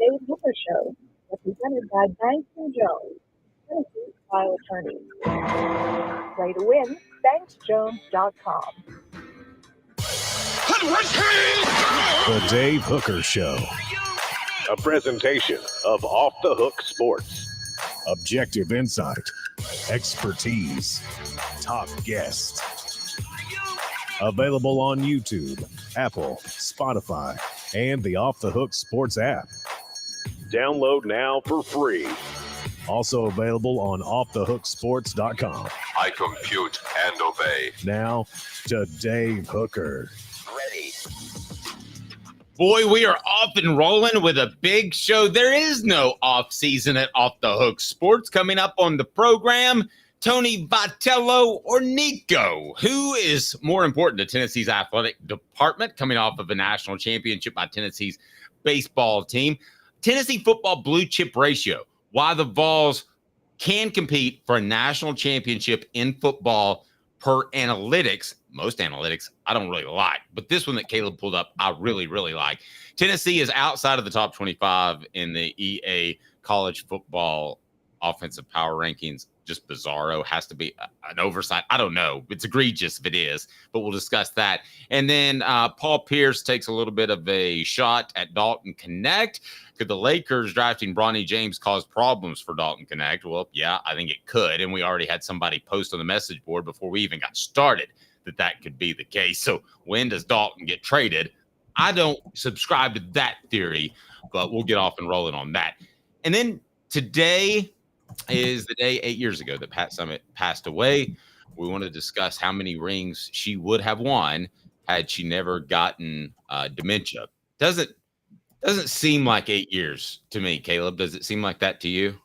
Dave Hooker Show, represented by Banks & Jones, Tennessee Style Attorneys. Play to win, banksjones.com. The Dave Hooker Show. A presentation of Off the Hook Sports. Objective insight, expertise, top guests. Available on YouTube, Apple, Spotify, and the Off the Hook Sports app. Download now for free. Also available on offthehooksports.com. I compute and obey. Now to Dave Hooker. Ready. Boy, we are off and rolling with a big show. There is no off season at Off the Hook Sports. Coming up on the program, Tony Vitello or Nico. Who is more important to Tennessee's athletic department, coming off of a national championship by Tennessee's baseball team? Tennessee football blue chip ratio. Why the Vols can compete for a national championship in football per analytics. Most analytics I don't really like, but this one that Caleb pulled up, I really, really like. Tennessee is outside of the top 25 in the EA college football offensive power rankings. Just bizarro. Has to be an oversight. I don't know. It's egregious if it is, but we'll discuss that. And then Paul Pierce takes a little bit of a shot at Dalton Knecht. Could the Lakers drafting Bronny James cause problems for Dalton Knecht? Well, yeah, I think it could. And we already had somebody post on the message board before we even got started that could be the case. So when does Dalton get traded? I don't subscribe to that theory, but we'll get off and rolling on that. And then today is the day 8 years ago that Pat Summitt passed away. We want to discuss how many rings she would have won had she never gotten dementia. Doesn't seem like 8 years to me, Caleb. Does it seem like that to you?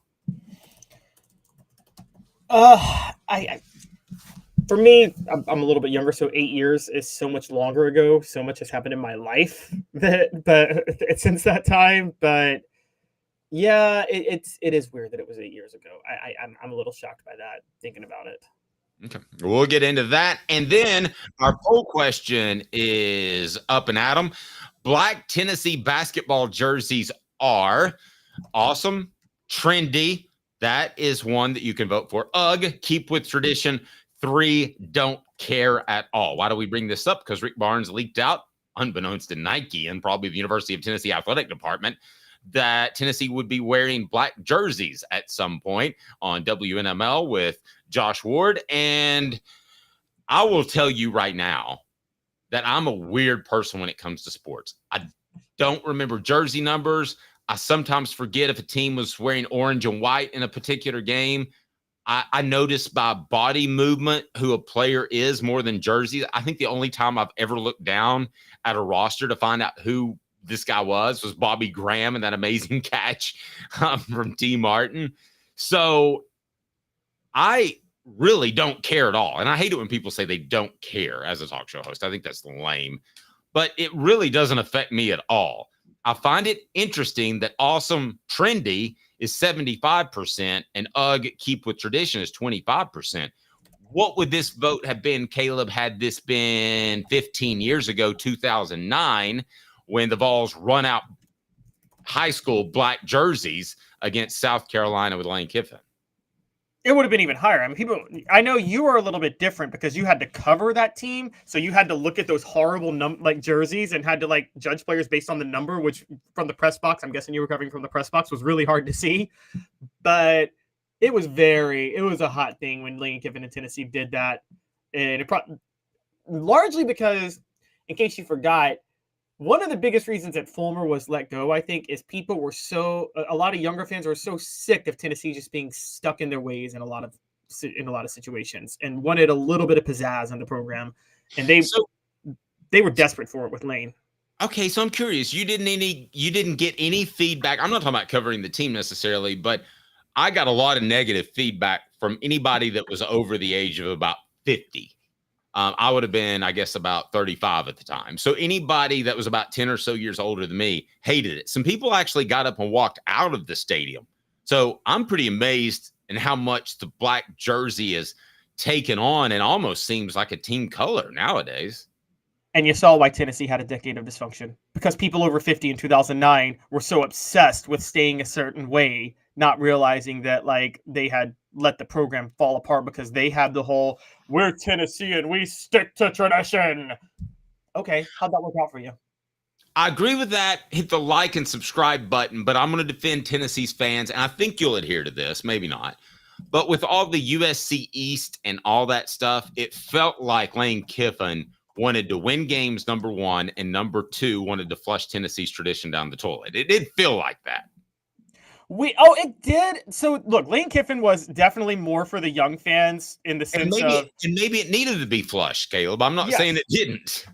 For me, I'm a little bit younger, so 8 years is so much longer ago. So much has happened in my life since that time. But yeah, it is weird that it was 8 years ago. I'm a little shocked by that, thinking about it. Okay, we'll get into that. And then our poll question is up and at 'em. Black Tennessee basketball jerseys are awesome, trendy. That is one that you can vote for. UGG, keep with tradition. 3, don't care at all. Why do we bring this up? Because Rick Barnes leaked out, unbeknownst to Nike and probably the University of Tennessee athletic department, that Tennessee would be wearing black jerseys at some point on WNML with Josh Ward. And I will tell you right now that I'm a weird person when it comes to sports. I don't remember jersey numbers. I sometimes forget if a team was wearing orange and white in a particular game. I notice by body movement who a player is more than jerseys. I think the only time I've ever looked down at a roster to find out who this guy was Bobby Graham and that amazing catch from T. Martin. So I really don't care at all. And I hate it when people say they don't care as a talk show host. I think that's lame. But it really doesn't affect me at all. I find it interesting that awesome, trendy is 75% and UGG, keep with tradition, is 25%. What would this vote have been, Caleb, had this been 15 years ago, 2009, when the Vols run out high school black jerseys against South Carolina with Lane Kiffin? It would have been even higher. I mean, I know you are a little bit different because you had to cover that team, so you had to look at those horrible jerseys and had to judge players based on the number, which from the press box, I'm guessing you were covering from the press box, was really hard to see. But it was a hot thing when Lane Kiffin and Tennessee did that, and largely because, in case you forgot, one of the biggest reasons that Fulmer was let go, I think, is people were a lot of younger fans were so sick of Tennessee just being stuck in their ways in a lot of situations and wanted a little bit of pizzazz on the program. And they were desperate for it with Lane. Okay, so I'm curious. You didn't get any feedback. I'm not talking about covering the team necessarily, but I got a lot of negative feedback from anybody that was over the age of about 50. I would have been, I guess, about 35 at the time. So anybody that was about 10 or so years older than me hated it. Some people actually got up and walked out of the stadium. So I'm pretty amazed in how much the black jersey is taken on and almost seems like a team color nowadays. And you saw why Tennessee had a decade of dysfunction, because people over 50 in 2009 were so obsessed with staying a certain way, not realizing that like they had let the program fall apart because they had the whole, we're Tennessee and we stick to tradition. Okay, how'd that work out for you? I agree with that. Hit the like and subscribe button, but I'm going to defend Tennessee's fans, and I think you'll adhere to this, maybe not. But with all the USC East and all that stuff, it felt like Lane Kiffin wanted to win games, number one, and number two, wanted to flush Tennessee's tradition down the toilet. It did feel like that. It did. So look, Lane Kiffin was definitely more for the young fans in the sense and maybe it needed to be flushed, Caleb. I'm not saying it didn't.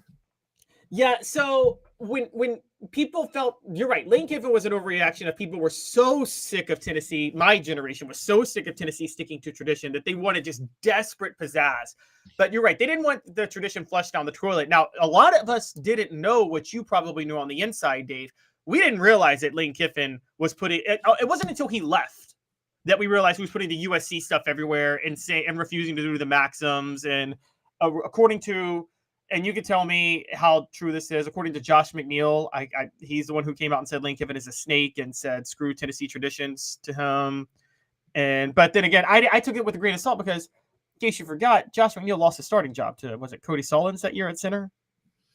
Yeah. So when people felt, you're right, Lane Kiffin was an overreaction of people were so sick of Tennessee. My generation was so sick of Tennessee sticking to tradition that they wanted just desperate pizzazz. But you're right, they didn't want the tradition flushed down the toilet. Now, a lot of us didn't know what you probably knew on the inside, Dave. We didn't realize that Lane Kiffin was putting it. It wasn't until he left that we realized he was putting the USC stuff everywhere and refusing to do the Maxims. And according to, and you can tell me how true this is, according to Josh McNeil, he's the one who came out and said Lane Kiffin is a snake and said screw Tennessee traditions to him. But then again, I took it with a grain of salt because, in case you forgot, Josh McNeil lost his starting job to, was it Cody Solins that year at center?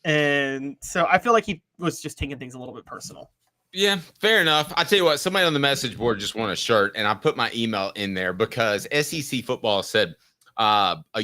And so I feel like he was just taking things a little bit personal. Yeah, fair enough. I tell you what, somebody on the message board just won a shirt, and I put my email in there because SEC football said,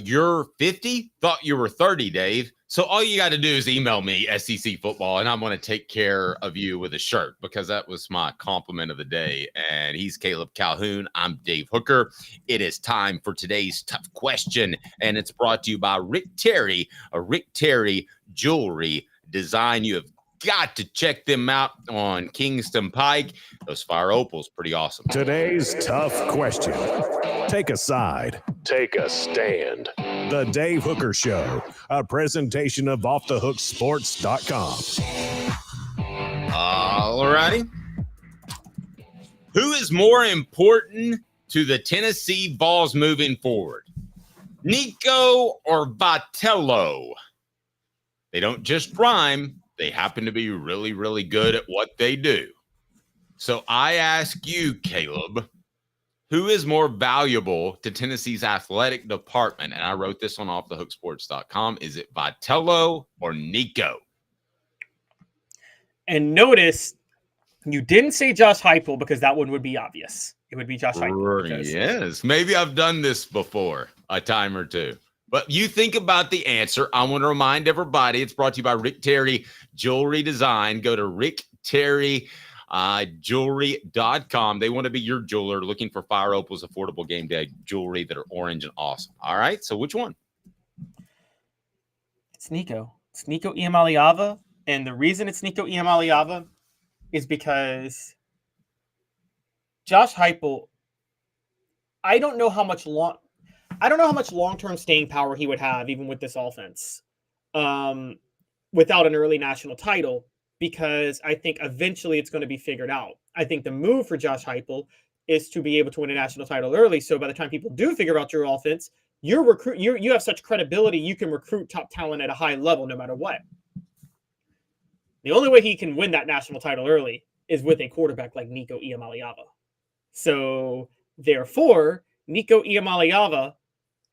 you're 50? Thought you were 30, Dave. So all you got to do is email me SEC football, and I'm going to take care of you with a shirt because that was my compliment of the day. And he's Caleb Calhoun. I'm Dave Hooker. It is time for today's tough question, and it's brought to you by Rick Terry, a Rick Terry jewelry design. You have got to check them out on Kingston Pike. Those fire opals, pretty awesome. Today's tough question. Take a side. Take a stand. The Dave Hooker Show, a presentation of offthehooksports.com. All righty. Who is more important to the Tennessee Vols moving forward? Nico or Vitello? They don't just rhyme. They happen to be really, really good at what they do. So I ask you, Caleb, who is more valuable to Tennessee's athletic department? And I wrote this on offthehooksports.com. Is it Vitello or Nico? And notice you didn't say Josh Heupel because that one would be obvious. It would be Josh Heupel. Yes, maybe I've done this before a time or two. But you think about the answer. I want to remind everybody it's brought to you by Rick Terry Jewelry Design. Go to rickterryjewelry.com. They want to be your jeweler looking for fire opals, affordable game day jewelry that are orange and awesome. All right, so which one? It's Nico. It's Nico Iamaleava. And the reason it's Nico Iamaleava is because Josh Heupel, I don't know how much long-term staying power he would have even with this offense without an early national title, because I think eventually it's going to be figured out. I think the move for Josh Heupel is to be able to win a national title early. So by the time people do figure out your offense, you have such credibility, you can recruit top talent at a high level no matter what. The only way he can win that national title early is with a quarterback like Nico Iamaleava. So therefore, Nico Iamaleava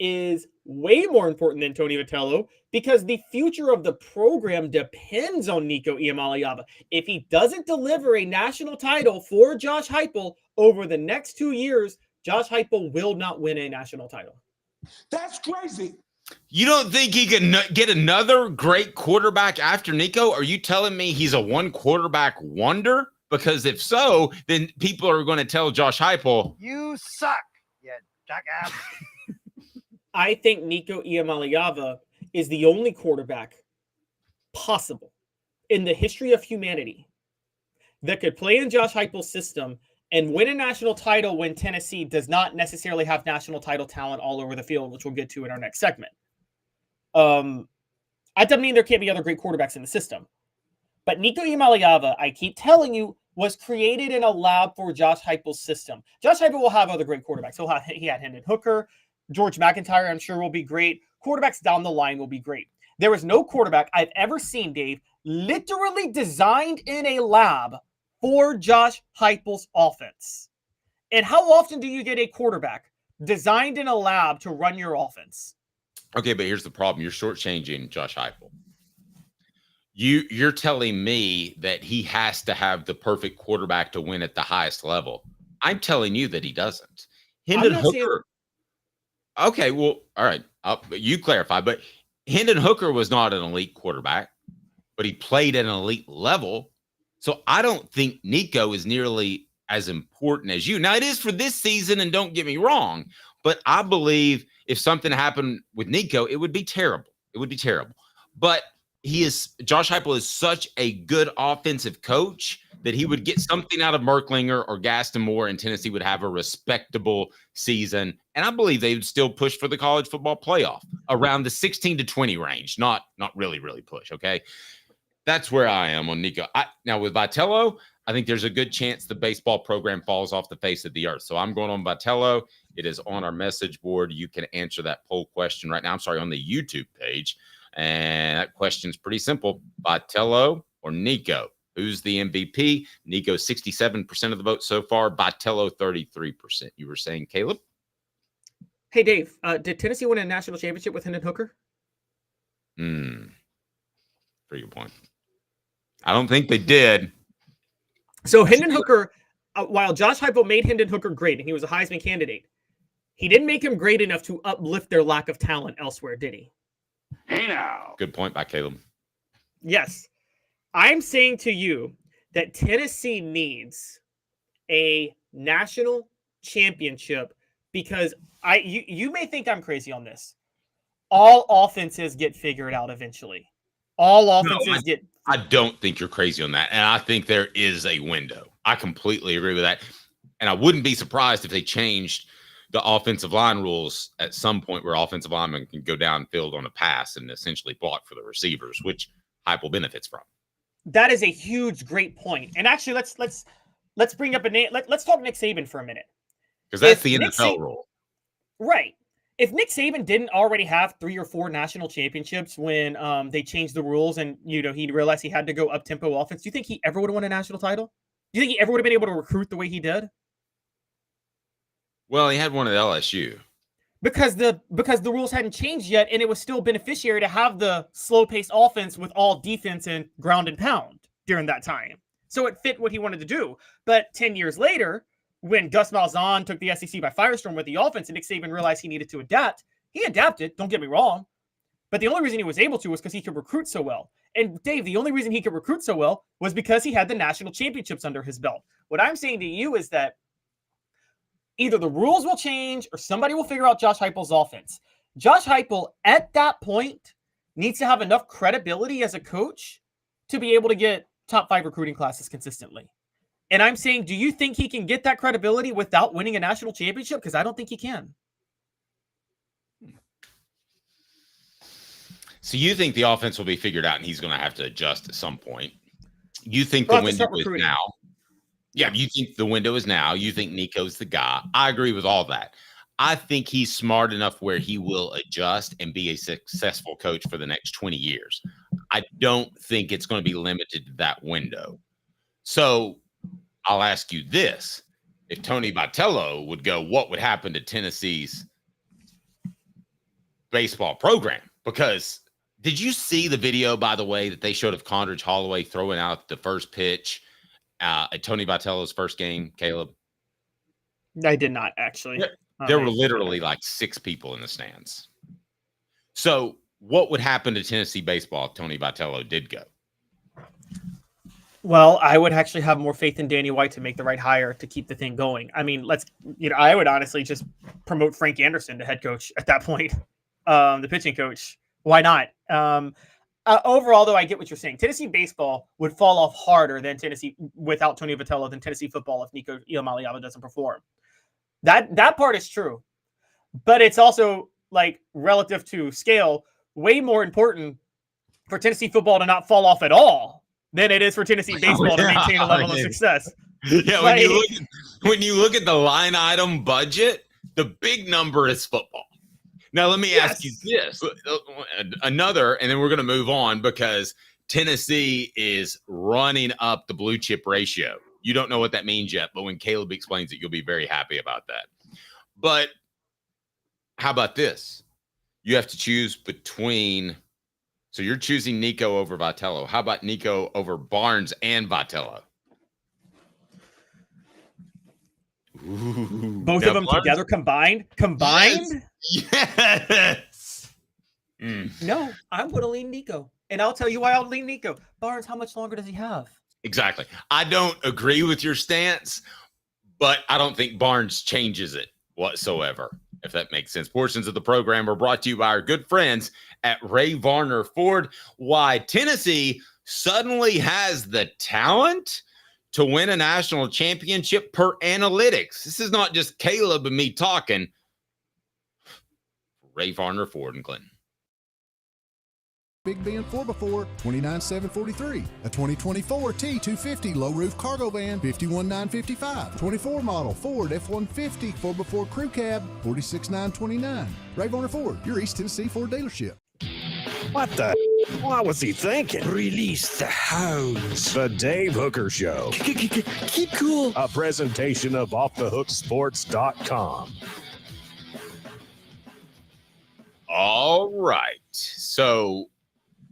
is way more important than Tony Vitello because the future of the program depends on Nico Iamaleava. If he doesn't deliver a national title for Josh Heupel over the next 2 years, Josh Heupel will not win a national title. That's crazy. You don't think he can get another great quarterback after Nico? Are you telling me he's a one quarterback wonder? Because if so, then people are going to tell Josh Heupel, you suck, you jackass. I think Nico Iamaleava is the only quarterback possible in the history of humanity that could play in Josh Heupel's system and win a national title when Tennessee does not necessarily have national title talent all over the field, which we'll get to in our next segment. I don't mean there can't be other great quarterbacks in the system. But Nico Iamaleava, I keep telling you, was created in a lab for Josh Heupel's system. Josh Heupel will have other great quarterbacks. He had Hendon Hooker. George McIntyre, I'm sure, will be great. Quarterbacks down the line will be great. There was no quarterback I've ever seen, Dave, literally designed in a lab for Josh Heupel's offense. And how often do you get a quarterback designed in a lab to run your offense? Okay, but here's the problem. You're shortchanging Josh Heupel. You're telling me that he has to have the perfect quarterback to win at the highest level. I'm telling you that he doesn't. Hendon Hooker. Okay, well, all right. You clarify, but Hendon Hooker was not an elite quarterback, but he played at an elite level. So I don't think Nico is nearly as important as you. Now, it is for this season, and don't get me wrong, but I believe if something happened with Nico, it would be terrible. It would be terrible. But Josh Heupel is such a good offensive coach that he would get something out of Merklinger or Gaston Moore, and Tennessee would have a respectable season. And I believe they would still push for the college football playoff around the 16 to 20 range, not really, really push. Okay. That's where I am on Nico. Now with Vitello, I think there's a good chance the baseball program falls off the face of the earth. So I'm going on Vitello. It is on our message board. You can answer that poll question right now. I'm sorry, on the YouTube page. And that question is pretty simple. Vitello or Nico? Who's the MVP? Nico, 67% of the vote so far. Vitello, 33%. You were saying, Caleb? Hey, Dave, did Tennessee win a national championship with Hendon Hooker? Pretty good point. I don't think they did. So Hendon Hooker, while Josh Heupel made Hendon Hooker great, and he was a Heisman candidate, he didn't make him great enough to uplift their lack of talent elsewhere, did he? Hey now. Good point by Caleb. Yes. I'm saying to you that Tennessee needs a national championship because you may think I'm crazy on this. All offenses get figured out eventually. All offenses get. I don't think you're crazy on that. And I think there is a window. I completely agree with that. And I wouldn't be surprised if they changed the offensive line rules at some point where offensive linemen can go downfield on a pass and essentially block for the receivers, which Heupel benefits from. That is a huge, great point. And actually, let's bring up a name. Let's talk Nick Saban for a minute. Because that's the NFL rule. Right. If Nick Saban didn't already have 3 or 4 national championships when they changed the rules and he realized he had to go up-tempo offense, do you think he ever would have won a national title? Do you think he ever would have been able to recruit the way he did? Well, he had one at LSU. Because the rules hadn't changed yet, and it was still beneficiary to have the slow-paced offense with all defense and ground and pound during that time. So it fit what he wanted to do. But 10 years later, when Gus Malzahn took the SEC by firestorm with the offense and Nick Saban realized he needed to adapt, he adapted, don't get me wrong. But the only reason he was able to was because he could recruit so well. And Dave, the only reason he could recruit so well was because he had the national championships under his belt. What I'm saying to you is that either the rules will change or somebody will figure out Josh Heupel's offense. Josh Heupel, at that point, needs to have enough credibility as a coach to be able to get top 5 recruiting classes consistently. And I'm saying, do you think he can get that credibility without winning a national championship? Because I don't think he can. So you think the offense will be figured out and he's going to have to adjust at some point. You think the window is now. Yeah, you think the window is now. You think Nico's the guy. I agree with all that. I think he's smart enough where he will adjust and be a successful coach for the next 20 years. I don't think it's going to be limited to that window. So I'll ask you this. If Tony Vitello would go, what would happen to Tennessee's baseball program? Because did you see the video, by the way, that they showed of Condridge Holloway throwing out the first pitch at Tony Vitello's first game, Caleb? I did not, actually. There were literally like 6 people in the stands. So what would happen to Tennessee baseball if Tony Vitello did go? Well, I would actually have more faith in Danny White to make the right hire to keep the thing going. I mean, I would honestly just promote Frank Anderson to head coach at that point, the pitching coach. Why not? Overall, though, I get what you're saying. Tennessee baseball would fall off harder than Tennessee without Tony Vitello than Tennessee football if Nico Iamaleava doesn't perform. That part is true, but it's also like relative to scale, way more important for Tennessee football to not fall off at all than it is for Tennessee baseball to maintain a level of success. Yeah, when you look at the line item budget, the big number is football. Now, let me ask you this. another, and then we're going to move on because Tennessee is running up the blue chip ratio. You don't know what that means yet, but when Caleb explains it, you'll be very happy about that. But how about this? You have to choose between. So you're choosing Nico over Vitello. How about Nico over Barnes and Vitello? Ooh, Both of them Barnes? together combined? Yes. No, I'm going to lean Nico. And I'll tell you why I'll lean Nico. Barnes, how much longer does he have? Exactly. I don't agree with your stance, but I don't think Barnes changes it whatsoever, if that makes sense. Portions of the program are brought to you by our good friends at Varner Ford. Why Tennessee suddenly has the talent to win a national championship per analytics. This is not just Caleb and me talking. Varner Ford and Clinton. Big Ben 4x4, $29,743. A 2024 T250 low roof cargo van, $51,955. 24 model Ford F-150 4x4 crew cab, $46,929. Ray Varner Ford, your East Tennessee Ford dealership. What the? What was he thinking? Release the hounds. The Dave Hooker Show. Keep cool. A presentation of OffTheHookSports.com. All right. So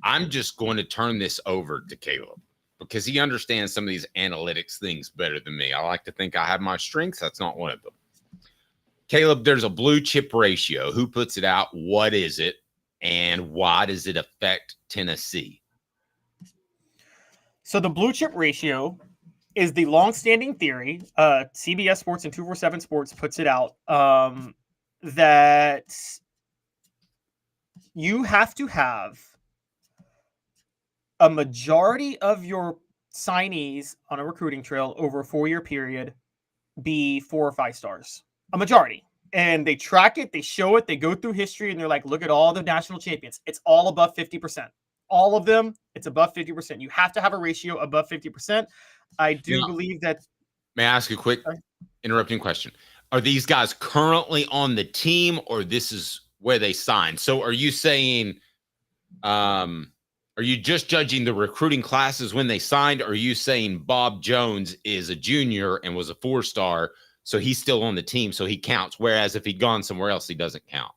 I'm just going to turn this over to Caleb because he understands some of these analytics things better than me. I like to think I have my strengths. That's not one of them. Caleb, there's a blue chip ratio. Who puts it out? What is it? And why does it affect Tennessee? So the blue chip ratio is the longstanding theory. CBS Sports and 247 Sports puts it out that you have to have a majority of your signees on a recruiting trail over a 4-year period be 4 or 5 stars. A majority. And they track it, they show it, they go through history, and they're like, look at all the national champions. It's all above 50%. All of them, it's above 50%. You have to have a ratio above 50%. I do believe that. May I ask a quick interrupting question? Are these guys currently on the team, or this is where they signed? So are you saying, are you just judging the recruiting classes when they signed? Or are you saying Bob Jones is a junior and was a 4-star, so he's still on the team, so he counts, whereas if he'd gone somewhere else, he doesn't count?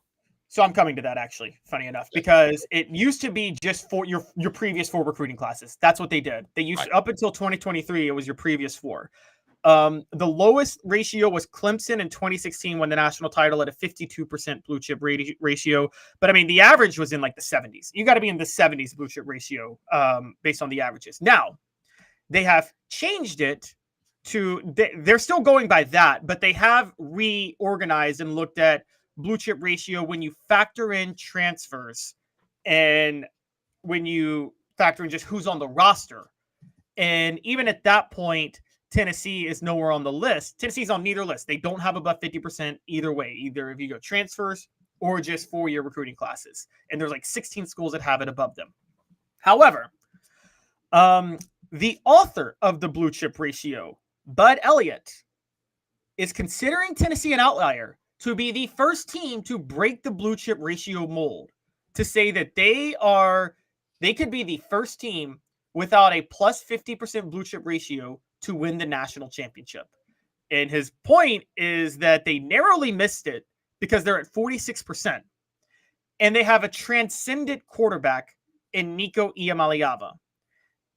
So I'm coming to that, actually, funny enough, because it used to be just for your previous 4 recruiting classes. That's what they did. They used up until 2023, it was your previous 4. The lowest ratio was Clemson in 2016, won the national title at a 52% blue chip ratio. But I mean, the average was in like the 70s. You got to be in the 70s blue chip ratio based on the averages. Now, they have changed it to, they're still going by that, but they have reorganized and looked at blue chip ratio when you factor in transfers and when you factor in just who's on the roster. And even at that point, Tennessee is nowhere on the list. Tennessee's on neither list. They don't have above 50% either way, either if you go transfers or just 4-year recruiting classes. And there's like 16 schools that have it above them. However, the author of the blue chip ratio, Bud Elliott, is considering Tennessee an outlier to be the first team to break the blue chip ratio mold, to say that they could be the first team without a plus 50% blue chip ratio to win the national championship. And his point is that they narrowly missed it because they're at 46%. And they have a transcendent quarterback in Nico Iamaleava.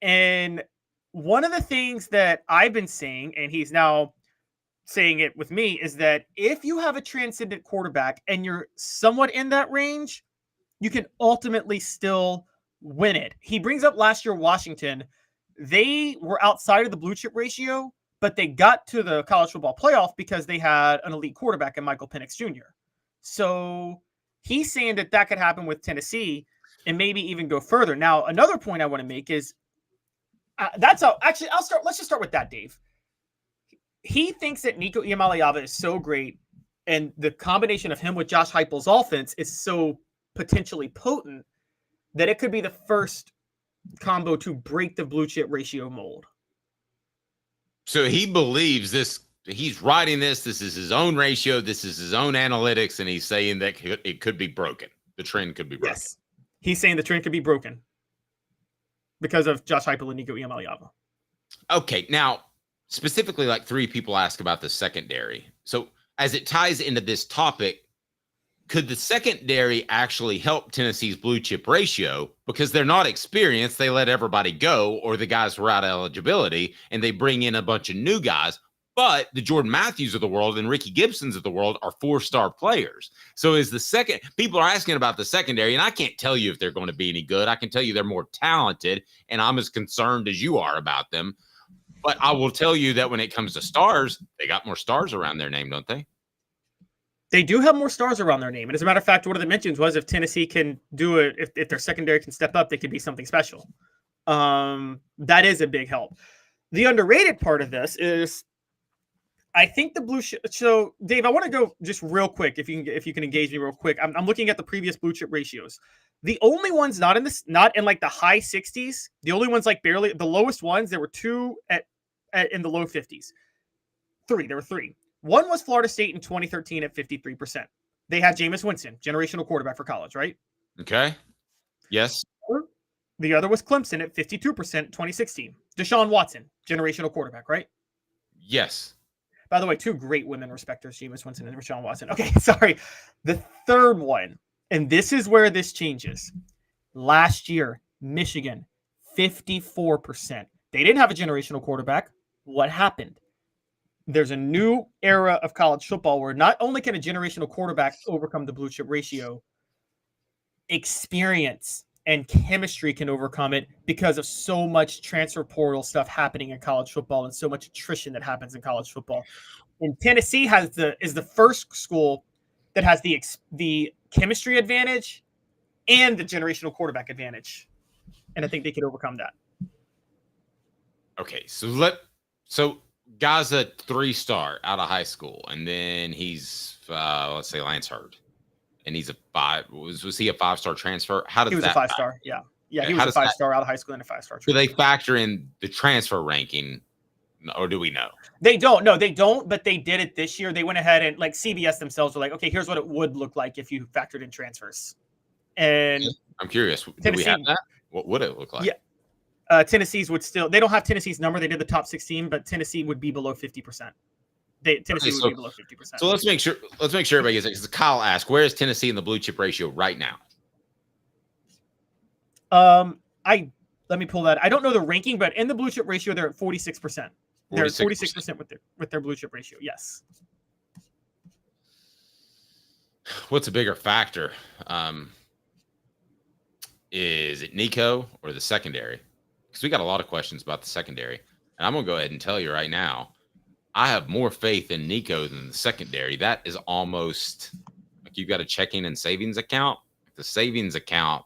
And one of the things that I've been saying, and he's now saying it with me, is that if you have a transcendent quarterback and you're somewhat in that range, you can ultimately still win it. He brings up last year Washington. They were outside of the blue chip ratio, but they got to the college football playoff because they had an elite quarterback in Michael Penix Jr. So he's saying that that could happen with Tennessee and maybe even go further. Now, another point I want to make is let's just start with that, Dave. He thinks that Nico Iamaleava is so great, and the combination of him with Josh Heupel's offense is so potentially potent that it could be the first combo to break the blue chip ratio mold. So he believes this, he's writing this is his own ratio, this is his own analytics, and he's saying that it could be broken. The trend could be broken. He's saying the trend could be broken because of Josh Heupel and Nico Iamaleava. Okay, now specifically, like 3 people ask about the secondary. So as it ties into this topic, could the secondary actually help Tennessee's blue chip ratio? Because they're not experienced. They let everybody go, or the guys were out of eligibility, and they bring in a bunch of new guys. But the Jordan Matthews of the world and Ricky Gibsons of the world are 4-star players. So is the second, people are asking about the secondary, and I can't tell you if they're going to be any good. I can tell you they're more talented, and I'm as concerned as you are about them. But I will tell you that when it comes to stars, they got more stars around their name, don't they? They do have more stars around their name. And as a matter of fact, one of the mentions was if Tennessee can do it, if their secondary can step up, they could be something special. That is a big help. The underrated part of this is, I think the blue chip. So, Dave, I want to go just real quick. If you can engage me real quick, I'm looking at the previous blue chip ratios. The only ones not in like the high 60s. The only ones like barely the lowest ones. There were 2 in the low 50s. There were 3. One was Florida State in 2013 at 53%. They had Jameis Winston, generational quarterback for college, right? Okay. Yes. The other was Clemson at 52% in 2016. Deshaun Watson, generational quarterback, right? Yes. By the way, 2 great women respecters, Jameis Winston and Deshaun Watson. Okay, sorry. The third one, and this is where this changes. Last year, Michigan, 54%. They didn't have a generational quarterback. What happened? There's a new era of college football where not only can a generational quarterback overcome the blue chip ratio, experience and chemistry can overcome it because of so much transfer portal stuff happening in college football and so much attrition that happens in college football. And Tennessee is the first school that has the chemistry advantage and the generational quarterback advantage. And I think they could overcome that. Okay, so guy's a 3-star out of high school, and then he's let's say Lance Hurd, and he's a 5. Was he a 5-star transfer? How does he was that a 5-star? Yeah, he was a 5-star out of high school and a 5-star. Do they factor in the transfer ranking, or do we know? They don't. No, they don't. But they did it this year. They went ahead and like CBS themselves were like, okay, here's what it would look like if you factored in transfers. And I'm curious. Do we have that? What would it look like? Yeah. Tennessee's would still, they don't have Tennessee's number. They did the top 16, but Tennessee would be below 50%. Tennessee would be below 50%. So let's make sure everybody gets it. Because Kyle asked, where is Tennessee in the blue chip ratio right now? Let me pull that. I don't know the ranking, but in the blue chip ratio, they're at 46%. They're at 46% with their blue chip ratio. Yes. What's a bigger factor? Is it Nico or the secondary? Because we got a lot of questions about the secondary. And I'm going to go ahead and tell you right now, I have more faith in Nico than the secondary. That is almost like you've got a checking and savings account. The savings account,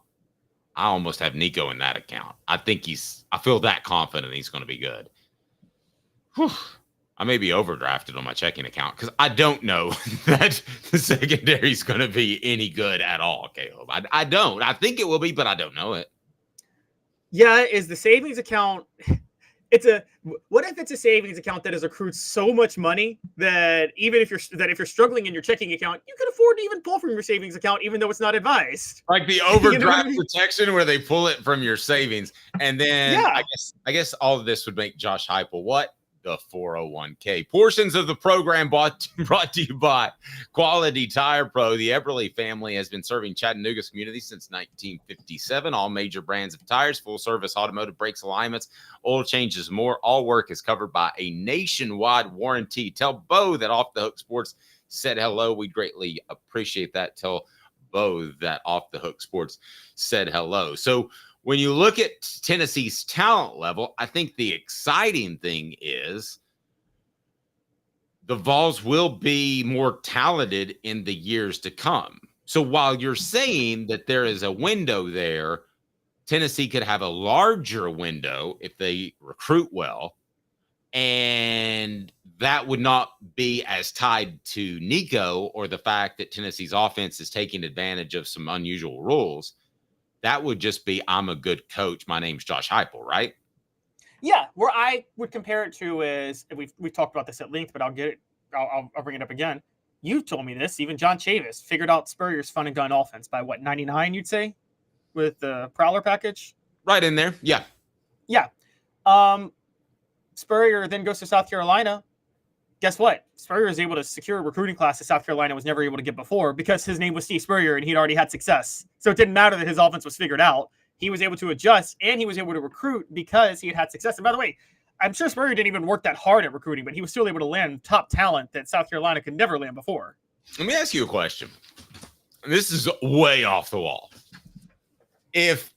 I almost have Nico in that account. I feel that confident he's going to be good. Whew. I may be overdrafted on my checking account because I don't know that the secondary is going to be any good at all, Caleb. I don't. I think it will be, but I don't know it. Yeah, is the savings account what if it's a savings account that has accrued so much money that even if you're struggling in your checking account, you can afford to even pull from your savings account even though it's not advised. Like the overdraft protection where they pull it from your savings. And then I guess all of this would make Josh Heupel what? The 401k. Portions of the program brought to you by Quality Tire Pro. The Eberle family has been serving Chattanooga's community since 1957. All major brands of tires, full service automotive brakes, alignments, oil changes, more. All work is covered by a nationwide warranty. Tell Bo that Off the Hook Sports said hello. We greatly appreciate that. Tell Bo that Off the Hook Sports said hello. So when you look at Tennessee's talent level, I think the exciting thing is the Vols will be more talented in the years to come. So while you're saying that there is a window there, Tennessee could have a larger window if they recruit well, and that would not be as tied to Nico or the fact that Tennessee's offense is taking advantage of some unusual rules. That would just be, I'm a good coach. My name's Josh Heupel, right? Yeah, where I would compare it to is, we've talked about this at length, but I'll bring it up again. You told me this. Even John Chavis figured out Spurrier's fun and gun offense by what, 99, you'd say? with the Prowler package. Right in there. Yeah. Yeah. Spurrier then goes to South Carolina. Guess what? Spurrier is able to secure a recruiting class that South Carolina was never able to get before because his name was Steve Spurrier and he'd already had success. So it didn't matter that his offense was figured out. He was able to adjust and he was able to recruit because he had had success. And by the way, I'm sure Spurrier didn't even work that hard at recruiting, but he was still able to land top talent that South Carolina could never land before. Let me ask you a question. This is way off the wall. If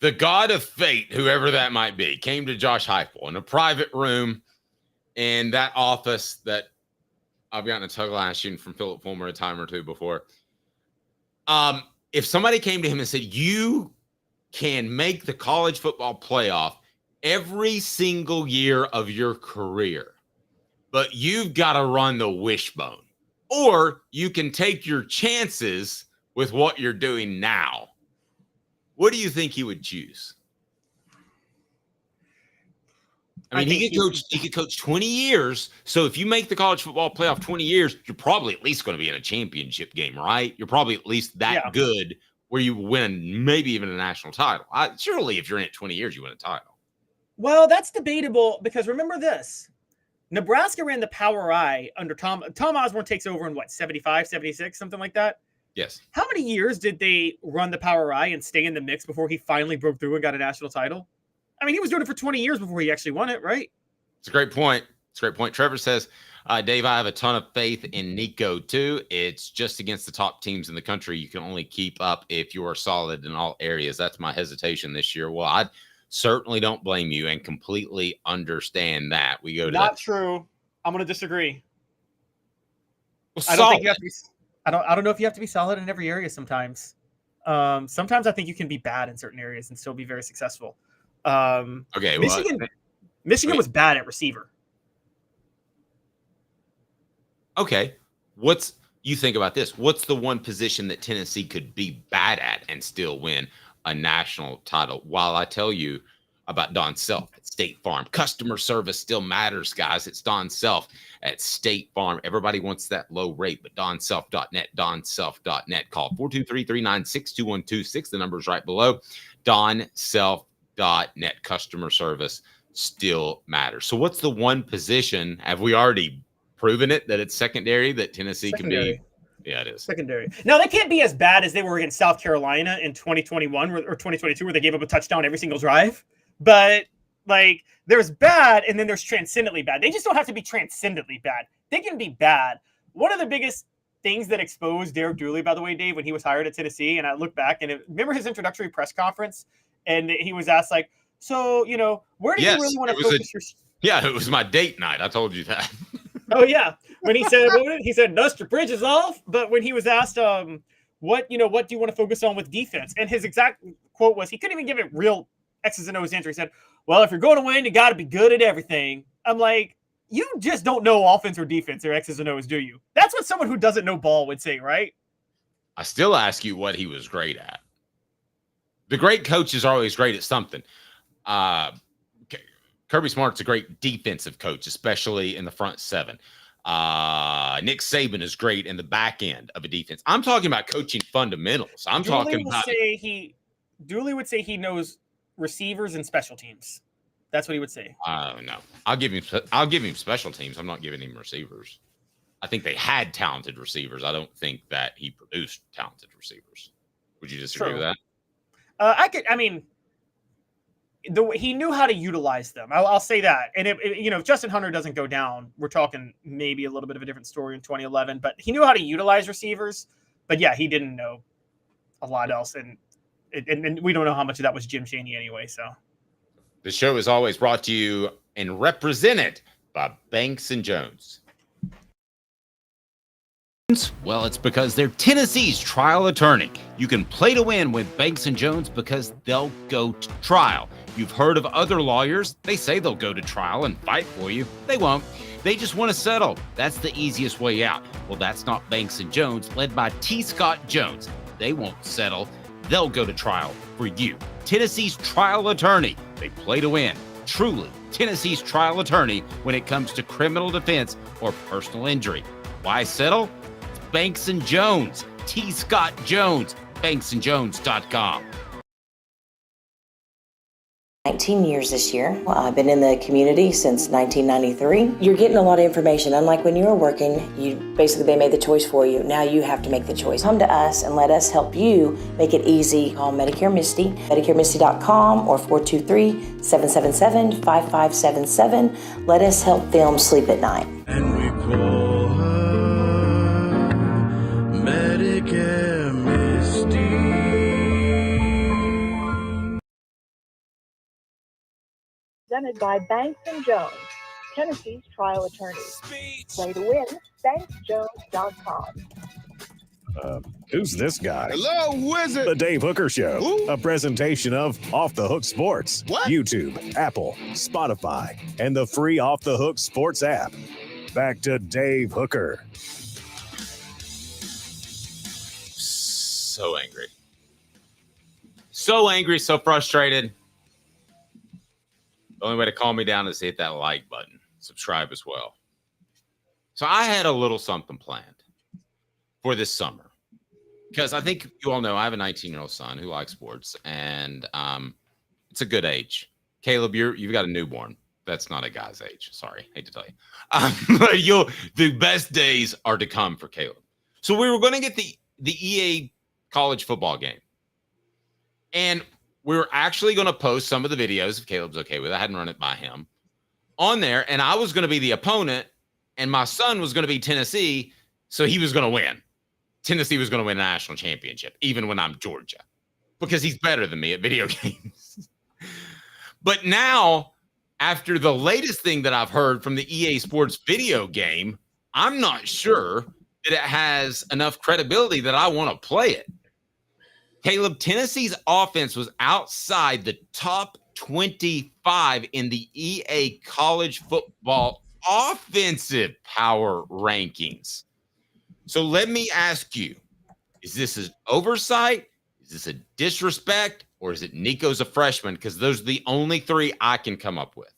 the god of fate, whoever that might be, came to Josh Heupel in a private room in that office that I've gotten a tug line shooting from Philip Fulmer a time or two before. If somebody came to him and said, you can make the college football playoff every single year of your career, but you've got to run the wishbone, or you can take your chances with what you're doing now, what do you think he would choose? I mean, he could coach 20 years. So if you make the college football playoff 20 years, you're probably at least going to be in a championship game, right? You're probably at least that good where you win maybe even a national title. Surely if you're in it 20 years, you win a title. Well, that's debatable because remember this. Nebraska ran the Power I under Tom Osborne takes over in what, 75, 76, something like that? Yes. How many years did they run the Power I and stay in the mix before he finally broke through and got a national title? I mean, he was doing it for 20 years before he actually won it, right? It's a great point. Trevor says, Dave, I have a ton of faith in Nico, too. It's just against the top teams in the country. You can only keep up if you are solid in all areas. That's my hesitation this year. Well, I certainly don't blame you and completely understand that. We go to Not true. I'm going to disagree. Well, I don't think you have to be. I don't know if you have to be solid in every area sometimes. Sometimes I think you can be bad in certain areas and still be very successful. Okay. Michigan was bad at receiver. Okay. You think about this? What's the one position that Tennessee could be bad at and still win a national title? While I tell you about Don Self at State Farm, customer service still matters, guys. It's Don Self at State Farm. Everybody wants that low rate, but donself.net, donself.net. Call 423-396-2126. The number's right below. donself.net. Customer service still matters. So what's the one position? Have we already proven it that it's secondary, that Tennessee can be? Yeah, it is. Secondary. Now, they can't be as bad as they were against South Carolina in 2021 or 2022, where they gave up a touchdown every single drive. But, like, there's bad, and then there's transcendently bad. They just don't have to be transcendently bad. They can be bad. One of the biggest things that exposed Derek Dooley, by the way, Dave, when he was hired at Tennessee, and I look back, and remember his introductory press conference? And he was asked, like, so, where do you really want to focus your... Yeah, it was my date night. I told you that. Oh, yeah. When he said, dust your bridges off. But when he was asked, what do you want to focus on with defense? And his exact quote was, he couldn't even give it real X's and O's answer. He said, well, if you're going to win, you got to be good at everything. I'm like, you just don't know offense or defense or X's and O's, do you? That's what someone who doesn't know ball would say, right? I still ask you what he was great at. The great coaches are always great at something. Kirby Smart's a great defensive coach, especially in the front seven. Nick Saban is great in the back end of a defense. I'm talking about coaching fundamentals. Dooley would say he knows receivers and special teams. That's what he would say. No, I'll give him special teams. I'm not giving him receivers. I think they had talented receivers. I don't think that he produced talented receivers. Would you disagree with that? He knew how to utilize them. I'll say that. And if Justin Hunter doesn't go down, we're talking maybe a little bit of a different story in 2011. But he knew how to utilize receivers. But yeah, he didn't know a lot else, and we don't know how much of that was Jim Chaney anyway. So the show is always brought to you and represented by Banks and Jones. Well, it's because they're Tennessee's trial attorney. You can play to win with Banks and Jones because they'll go to trial. You've heard of other lawyers. They say they'll go to trial and fight for you. They won't. They just want to settle. That's the easiest way out. Well, that's not Banks and Jones, led by T. Scott Jones. They won't settle. They'll go to trial for you. Tennessee's trial attorney. They play to win. Truly, Tennessee's trial attorney when it comes to criminal defense or personal injury. Why settle? It's Banks and Jones. T. Scott Jones. BanksandJones.com. 19 years this year. I've been in the community since 1993. You're getting a lot of information. Unlike when you were working, they made the choice for you. Now you have to make the choice. Come to us and let us help you make it easy. Call Medicare Misty, MedicareMisty.com or 423-777-5577. Let us help them sleep at night. And we call her Medicare Misty. Presented by Banks & Jones, Tennessee's trial attorneys. Way to win, BanksJones.com. Who's this guy? Hello, wizard. The Dave Hooker Show, Who? a presentation of Off the Hook Sports. What? YouTube, Apple, Spotify, and the free Off the Hook Sports app. Back to Dave Hooker. So angry. So angry, so frustrated. The only way to calm me down is to hit that like button. Subscribe as well. So I had a little something planned for this summer because I think you all know I have a 19-year-old son who likes sports, and it's a good age. Caleb, you've got a newborn. That's not a guy's age. Sorry, hate to tell you. But the best days are to come for Caleb. So we were going to get the EA college football game, and we were actually going to post some of the videos, if Caleb's okay with it. I hadn't run it by him on there, and I was going to be the opponent, and my son was going to be Tennessee, so he was going to win. Tennessee was going to win a national championship, even when I'm Georgia, because he's better than me at video games. But now, after the latest thing that I've heard from the EA Sports video game, I'm not sure that it has enough credibility that I want to play it. Caleb, Tennessee's offense was outside the top 25 in the EA college football offensive power rankings. So let me ask you, is this an oversight? Is this a disrespect? Or is it Nico's a freshman? Because those are the only three I can come up with.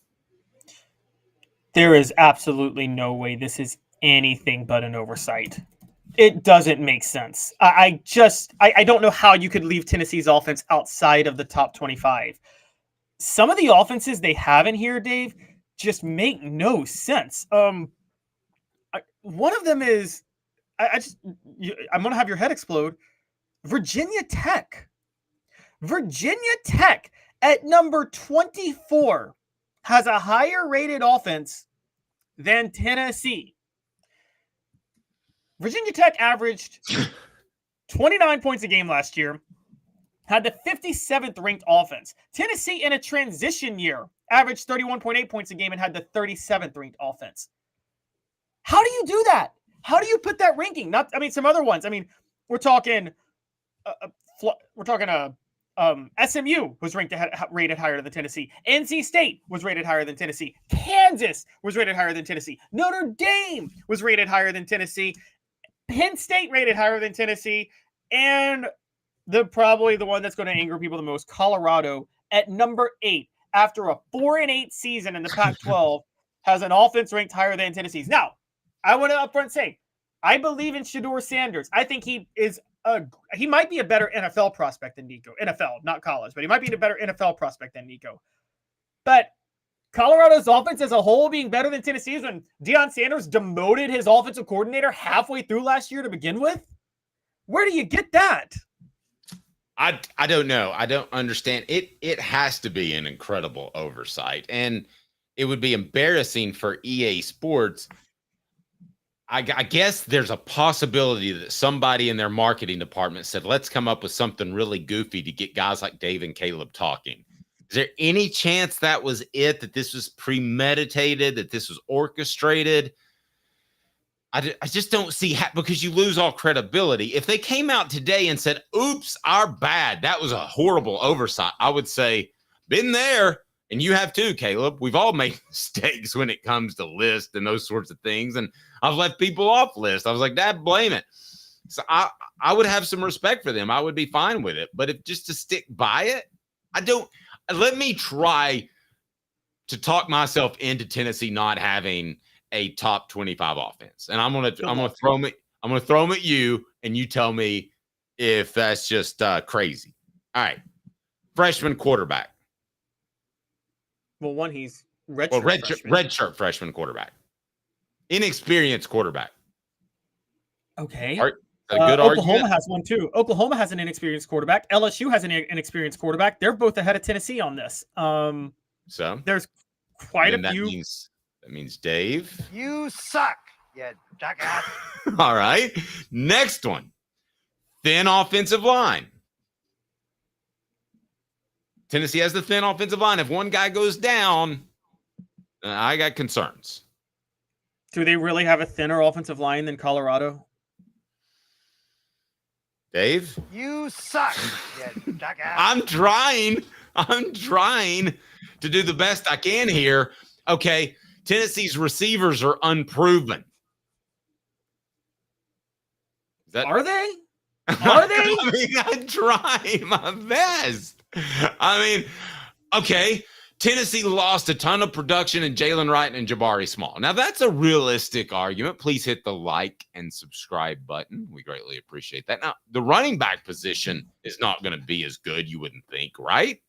There is absolutely no way this is anything but an oversight. It doesn't make sense. I don't know how you could leave Tennessee's offense outside of the top 25. Some of the offenses they have in here, Dave, just make no sense. One of them is, I'm going to have your head explode. Virginia Tech. Virginia Tech at number 24 has a higher rated offense than Tennessee. Virginia Tech averaged 29 points a game last year, had the 57th ranked offense. Tennessee in a transition year averaged 31.8 points a game and had the 37th ranked offense. How do you do that? How do you put that ranking? Some other ones. We're talking SMU was rated higher than Tennessee. NC State was rated higher than Tennessee. Kansas was rated higher than Tennessee. Notre Dame was rated higher than Tennessee. Penn State rated higher than Tennessee. And probably the one that's going to anger people the most, Colorado at number 8 after a 4-8 season in the Pac-12 has an offense ranked higher than Tennessee's. Now, I want to upfront say, I believe in Shedeur Sanders. I think he might be a better NFL prospect than Nico. NFL, not college, but he might be a better NFL prospect than Nico. But Colorado's offense as a whole being better than Tennessee's when Deion Sanders demoted his offensive coordinator halfway through last year to begin with? Where do you get that? I don't know. I don't understand. It has to be an incredible oversight, and it would be embarrassing for EA Sports. I guess there's a possibility that somebody in their marketing department said, let's come up with something really goofy to get guys like Dave and Caleb talking. Is there any chance that was it, that this was premeditated, that this was orchestrated? I just don't see how, because you lose all credibility. If they came out today and said, oops, our bad, that was a horrible oversight, I would say, been there. And you have too, Caleb. We've all made mistakes when it comes to lists and those sorts of things. And I've left people off lists. I was like, Dad, blame it. So I would have some respect for them. I would be fine with it. But if just to stick by it, let me try to talk myself into Tennessee not having a top 25 offense. And I'm gonna throw them at you, and you tell me if that's just crazy. All right. Freshman quarterback. Well, one, he's red shirt freshman quarterback. Inexperienced quarterback. Okay. A good Oklahoma argument. has one too. Oklahoma has an inexperienced quarterback. LSU has an inexperienced quarterback. They're both ahead of Tennessee on this. So there's quite a few. That means Dave. You suck, you jackass. All right. Next one. Thin offensive line. Tennessee has the thin offensive line. If one guy goes down, I got concerns. Do they really have a thinner offensive line than Colorado? Dave? You suck, you jackass. I'm trying to do the best I can here. Okay, Tennessee's receivers are unproven. Are they? Are they? I mean, I try my best. I mean, okay, Tennessee lost a ton of production in Jalen Wright and Jabari Small. Now, that's a realistic argument. Please hit the like and subscribe button. We greatly appreciate that. Now, the running back position is not going to be as good, you wouldn't think, right?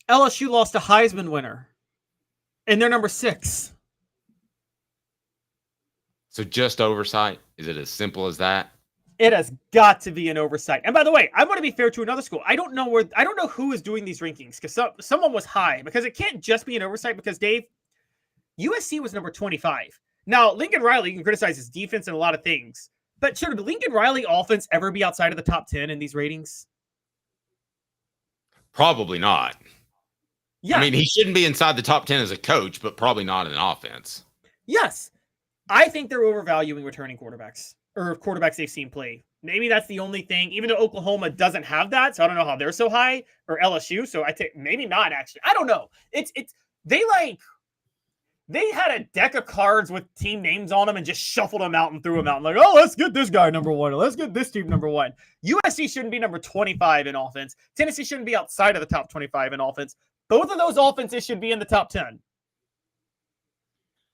LSU lost a Heisman winner, and they're number 6. So just oversight? Is it as simple as that? It has got to be an oversight. And by the way, I want to be fair to another school. I don't know who is doing these rankings because someone was high, because it can't just be an oversight, because Dave, USC was number 25. Now, Lincoln Riley, you can criticize his defense and a lot of things, but should the Lincoln Riley offense ever be outside of the top 10 in these ratings? Probably not. Yeah. I mean, he shouldn't be inside the top 10 as a coach, but probably not in an offense. Yes. I think they're overvaluing returning quarterbacks, or quarterbacks they've seen play. Maybe that's the only thing, even though Oklahoma doesn't have that. So I don't know how they're so high, or LSU. So I think maybe not, actually. I don't know. They had a deck of cards with team names on them and just shuffled them out and threw them out. Like, oh, let's get this guy number 1. Let's get this team number 1. USC shouldn't be number 25 in offense. Tennessee shouldn't be outside of the top 25 in offense. Both of those offenses should be in the top 10. It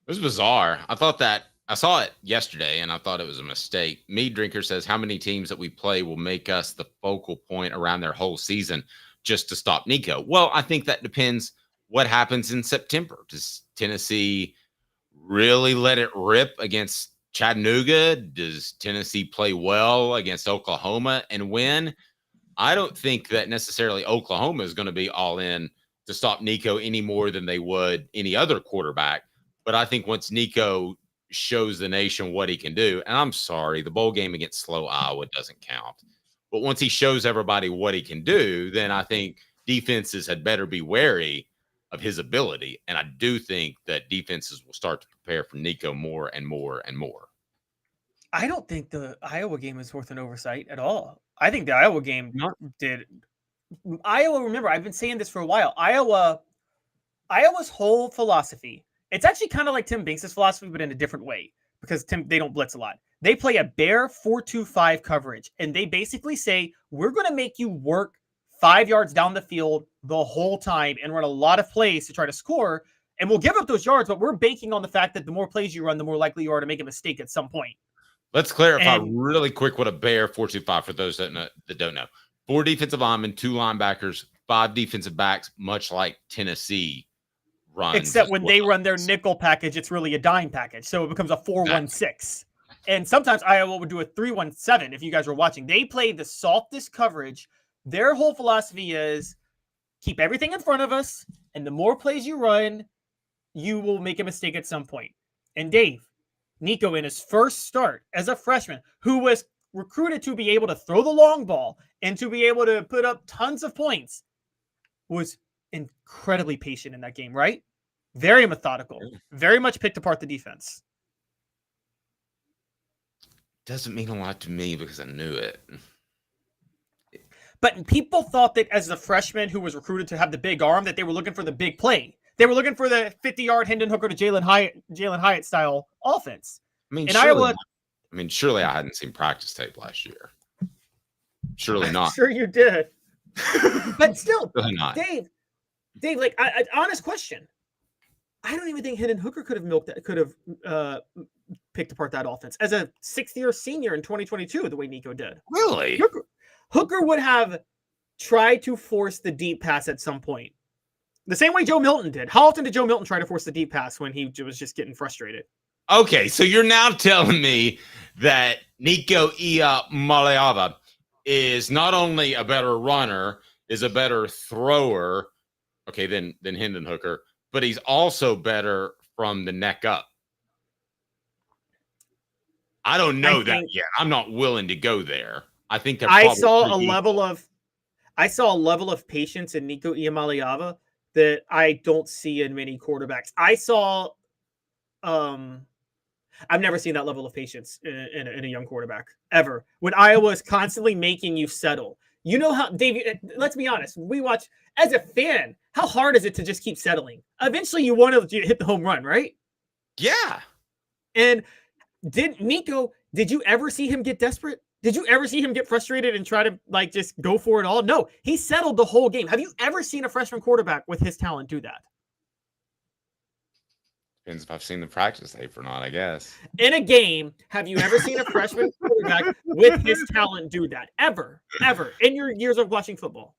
was bizarre. I saw it yesterday, and I thought it was a mistake. Mead Drinker says, how many teams that we play will make us the focal point around their whole season just to stop Nico? Well, I think that depends what happens in September. Does Tennessee really let it rip against Chattanooga? Does Tennessee play well against Oklahoma and win? I don't think that necessarily Oklahoma is going to be all in to stop Nico any more than they would any other quarterback. But I think once Nico shows the nation what he can do, and I'm sorry, the bowl game against slow Iowa doesn't count, but once he shows everybody what he can do, then I think defenses had better be wary of his ability. And I do think that defenses will start to prepare for Nico more and more and more. I don't think the Iowa game is worth an oversight at all. I think the Iowa game did. Iowa, remember, I've been saying this for a while. Iowa's whole philosophy, it's actually kind of like Tim Banks' philosophy, but in a different way, because they don't blitz a lot. They play a bare 4-2-5 coverage, and they basically say, we're going to make you work 5 yards down the field the whole time and run a lot of plays to try to score, and we'll give up those yards, but we're banking on the fact that the more plays you run, the more likely you are to make a mistake at some point. Let's clarify really quick what a bare 4-2-5 for those that don't know. 4 defensive linemen, 2 linebackers, 5 defensive backs, much like Tennessee runs. Except when they run their nickel package, it's really a dime package. So it becomes a 4-1-6. And sometimes Iowa would do a 3-1-7 if you guys were watching. They play the softest coverage. Their whole philosophy is keep everything in front of us, and the more plays you run, you will make a mistake at some point. And Dave, Nico, in his first start as a freshman, who was recruited to be able to throw the long ball and to be able to put up tons of points, was incredibly patient in that game, right? Very methodical, very much picked apart the defense. Doesn't mean a lot to me because I knew it. But people thought that as a freshman who was recruited to have the big arm, that they were looking for the big play. They were looking for the 50-yard Hendon Hooker to Jalen Hyatt style offense. I mean, surely I hadn't seen practice tape last year. Surely not. I'm sure you did. But still, really not. Dave, like, honest question. I don't even think Hendon Hooker could have picked apart that offense as a 6th-year senior in 2022, the way Nico did. Really? Hooker would have tried to force the deep pass at some point. The same way Joe Milton did. How often did Joe Milton try to force the deep pass when he was just getting frustrated? Okay, so you're now telling me that Nico Iamaleava is not only a better runner, is a better thrower, okay, than Hendon Hooker, but he's also better from the neck up. I don't know that yet. I'm not willing to go there. I think that I saw a level of patience in Nico Iamaleava that I don't see in many quarterbacks. I've never seen that level of patience in a young quarterback ever. When Iowa is constantly making you settle. You know how, Dave, let's be honest. We watch, as a fan, how hard is it to just keep settling? Eventually you want to hit the home run, right? Yeah. And did you ever see him get desperate? Did you ever see him get frustrated and try to just go for it all? No, he settled the whole game. Have you ever seen a freshman quarterback with his talent do that? Depends if I've seen the practice tape or not, I guess. In a game, have you ever seen a freshman quarterback with his talent do that? Ever in your years of watching football?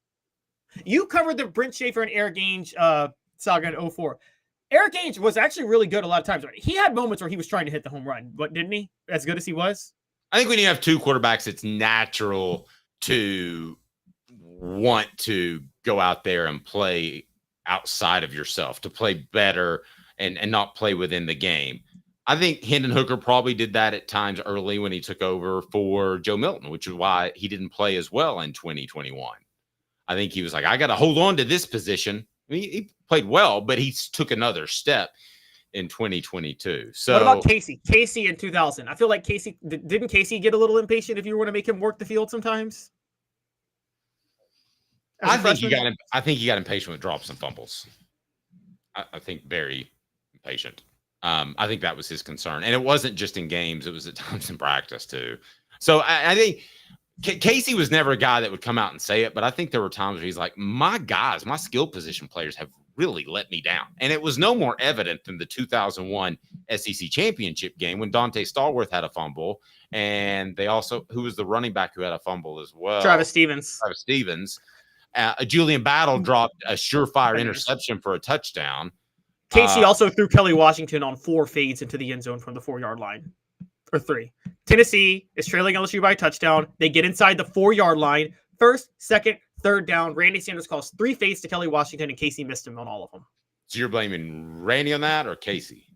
You covered the Brent Schaefer and Eric Ainge saga in 2004. Eric Ainge was actually really good a lot of times. He had moments where he was trying to hit the home run, but didn't he? As good as he was? I think when you have two quarterbacks, it's natural to want to go out there and play outside of yourself, to play better and not play within the game. I think Hendon Hooker probably did that at times early when he took over for Joe Milton, which is why he didn't play as well in 2021. I think he was like, I got to hold on to this position. I mean, he played well, but he took another step in 2022. So what about Casey? Casey in 2000. I feel like didn't Casey get a little impatient if you were to make him work the field sometimes? I think he got impatient with drops and fumbles. I think very impatient. I think that was his concern. And it wasn't just in games. It was at times in practice too. So I think Casey was never a guy that would come out and say it, but I think there were times where he's like, my guys, my skill position players have really let me down. And it was no more evident than the 2001 SEC championship game when Dante Stallworth had a fumble. And they also, who was the running back who had a fumble as well? Travis Stevens. Julian Battle dropped a surefire interception for a touchdown. Casey also threw Kelly Washington on 4 fades into the end zone from the 4-yard line. Or 3. Tennessee is trailing LSU by a touchdown. They get inside the 4-yard line. First, second, third down. Randy Sanders calls 3 fades to Kelly Washington, and Casey missed him on all of them. So you're blaming Randy on that or Casey?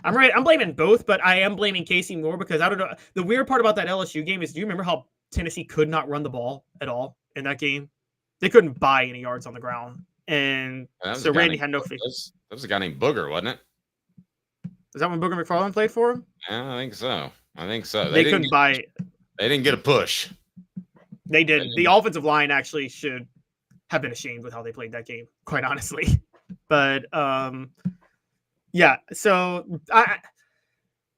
I'm blaming both, but I am blaming Casey more because I don't know. The weird part about that LSU game is, do you remember how Tennessee could not run the ball at all in that game? They couldn't buy any yards on the ground. And so Randy had no faith. That was a guy named Booger, wasn't it? Is that when Booger McFarland played for him? Yeah, I think so. They couldn't buy it. They didn't get a push. They did. The offensive line actually should have been ashamed with how they played that game, quite honestly. But yeah. So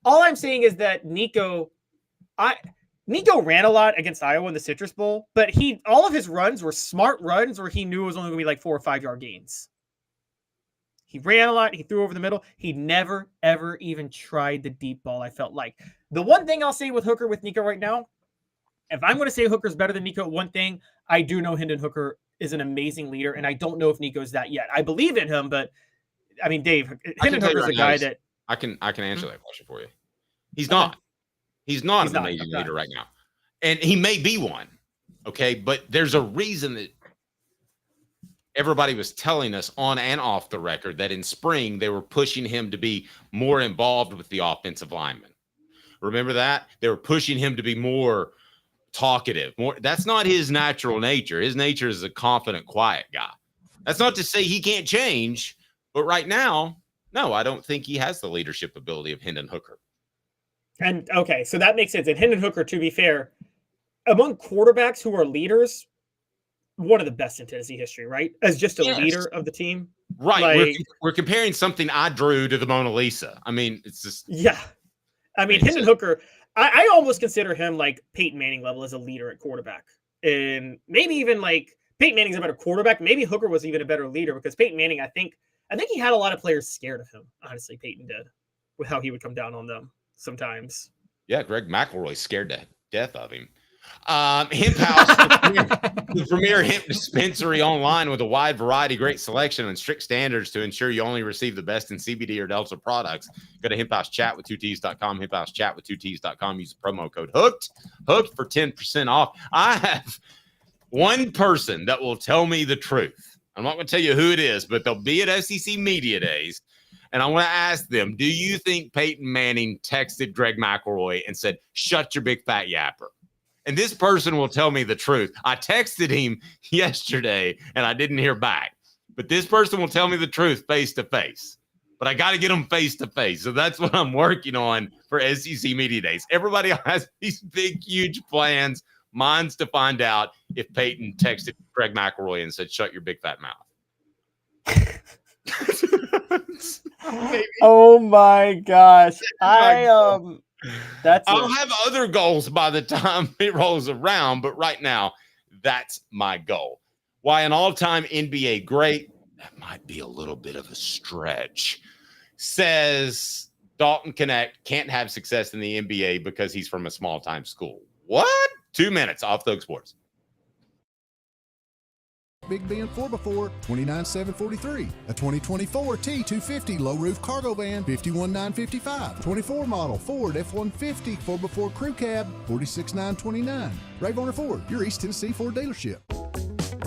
all I'm saying is that Nico ran a lot against Iowa in the Citrus Bowl, but all of his runs were smart runs where he knew it was only going to be like 4 or 5 yard gains. He ran a lot. He threw over the middle. He never, ever even tried the deep ball, I felt like. The one thing I'll say with Hooker with Nico right now, if I'm going to say Hooker's better than Nico, one thing, I do know Hendon Hooker is an amazing leader, and I don't know if Nico's that yet. I believe in him, but, I mean, Dave, Hendon Hooker's a guy that... I can answer that question for you. He's not. He's not an amazing leader right now. And he may be one, okay? But there's a reason that everybody was telling us on and off the record that in spring they were pushing him to be more involved with the offensive linemen. Remember that? They were pushing him to be more talkative. That's not his natural nature. His nature is a confident, quiet guy. That's not to say he can't change, but right now, no, I don't think he has the leadership ability of Hendon Hooker. And okay, so that makes sense. And Hendon Hooker, to be fair, among quarterbacks who are leaders, one of the best in Tennessee history, right? As just a leader of the team. Right. We're comparing something I drew to the Mona Lisa. I mean, it's just... Yeah. I mean, Hendon Hooker, I almost consider him like Peyton Manning level as a leader at quarterback. And maybe even like Peyton Manning's a better quarterback. Maybe Hooker was even a better leader because Peyton Manning, I think he had a lot of players scared of him. Honestly, Peyton did, with how he would come down on them sometimes. Yeah, Greg McElroy scared to death of him. Hemp House. The premier hemp dispensary online with a wide variety, great selection, and strict standards to ensure you only receive the best in CBD or Delta products. Go to hemphousechat2ts.com, hemphousechat2ts.com. Use the promo code HOOKED for 10% off. I have one person that will tell me the truth. I'm not going to tell you who it is, but they'll be at SEC Media Days. And I want to ask them, do you think Peyton Manning texted Greg McElroy and said, shut your big fat yapper? And this person will tell me the truth. I texted him yesterday and I didn't hear back. But this person will tell me the truth face to face. But I got to get them face to face. So that's what I'm working on for SEC Media Days. Everybody has these big, huge plans. Mine's to find out if Peyton texted Greg McElroy and said, shut your big fat mouth. Oh my gosh. I'll have other goals by the time it rolls around, but right now, that's my goal. Why an all-time NBA great, that might be a little bit of a stretch, says Dalton Knecht can't have success in the NBA because he's from a small-time school. What? 2 minutes off Thug Sports. Big Ben 4x4, $29,743. A 2024 T250 low roof cargo van, $51,955. 24 model Ford F-150 4x4 crew cab, $46,929. Varner Ford, your East Tennessee Ford dealership.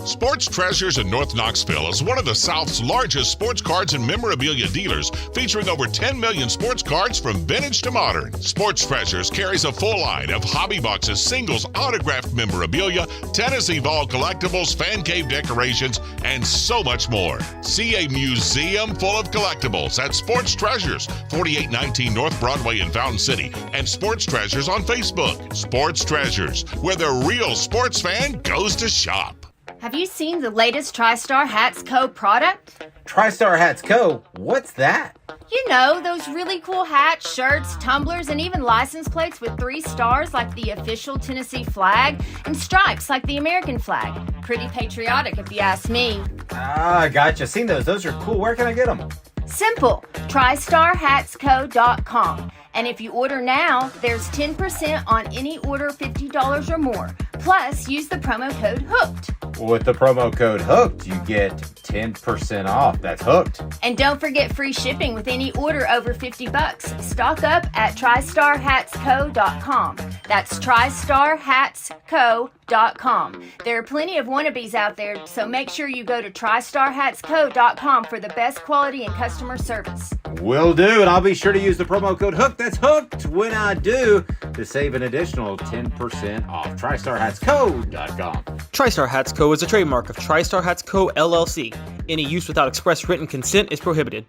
Sports Treasures in North Knoxville is one of the South's largest sports cards and memorabilia dealers, featuring over 10 million sports cards from vintage to modern. Sports Treasures carries a full line of hobby boxes, singles, autographed memorabilia, Tennessee Vol collectibles, fan cave decorations, and so much more. See a museum full of collectibles at Sports Treasures, 4819 North Broadway in Fountain City, and Sports Treasures on Facebook. Sports Treasures, where the real sports fan goes to shop. Have you seen the latest TriStar Hats Co. product? TriStar Hats Co.? What's that? You know, those really cool hats, shirts, tumblers, and even license plates with 3 stars like the official Tennessee flag and stripes like the American flag. Pretty patriotic if you ask me. Ah, gotcha. Seen those. Those are cool. Where can I get them? Simple. TriStarHatsCo.com. And if you order now, there's 10% on any order $50 or more. Plus, use the promo code HOOKED. With the promo code HOOKED, you get 10% off. That's hooked. And don't forget free shipping with any order over $50. Stock up at TriStarHatsCo.com. That's TriStarHatsCo.com. There are plenty of wannabes out there, so make sure you go to TriStarHatsCo.com for the best quality and customer service. Will do, and I'll be sure to use the promo code HOOKED. That's hooked when I do, to save an additional 10% off. TriStarHatsCo.com. TriStar Hats Co. is a trademark of TriStar Hats Co. LLC. Any use without express written consent is prohibited.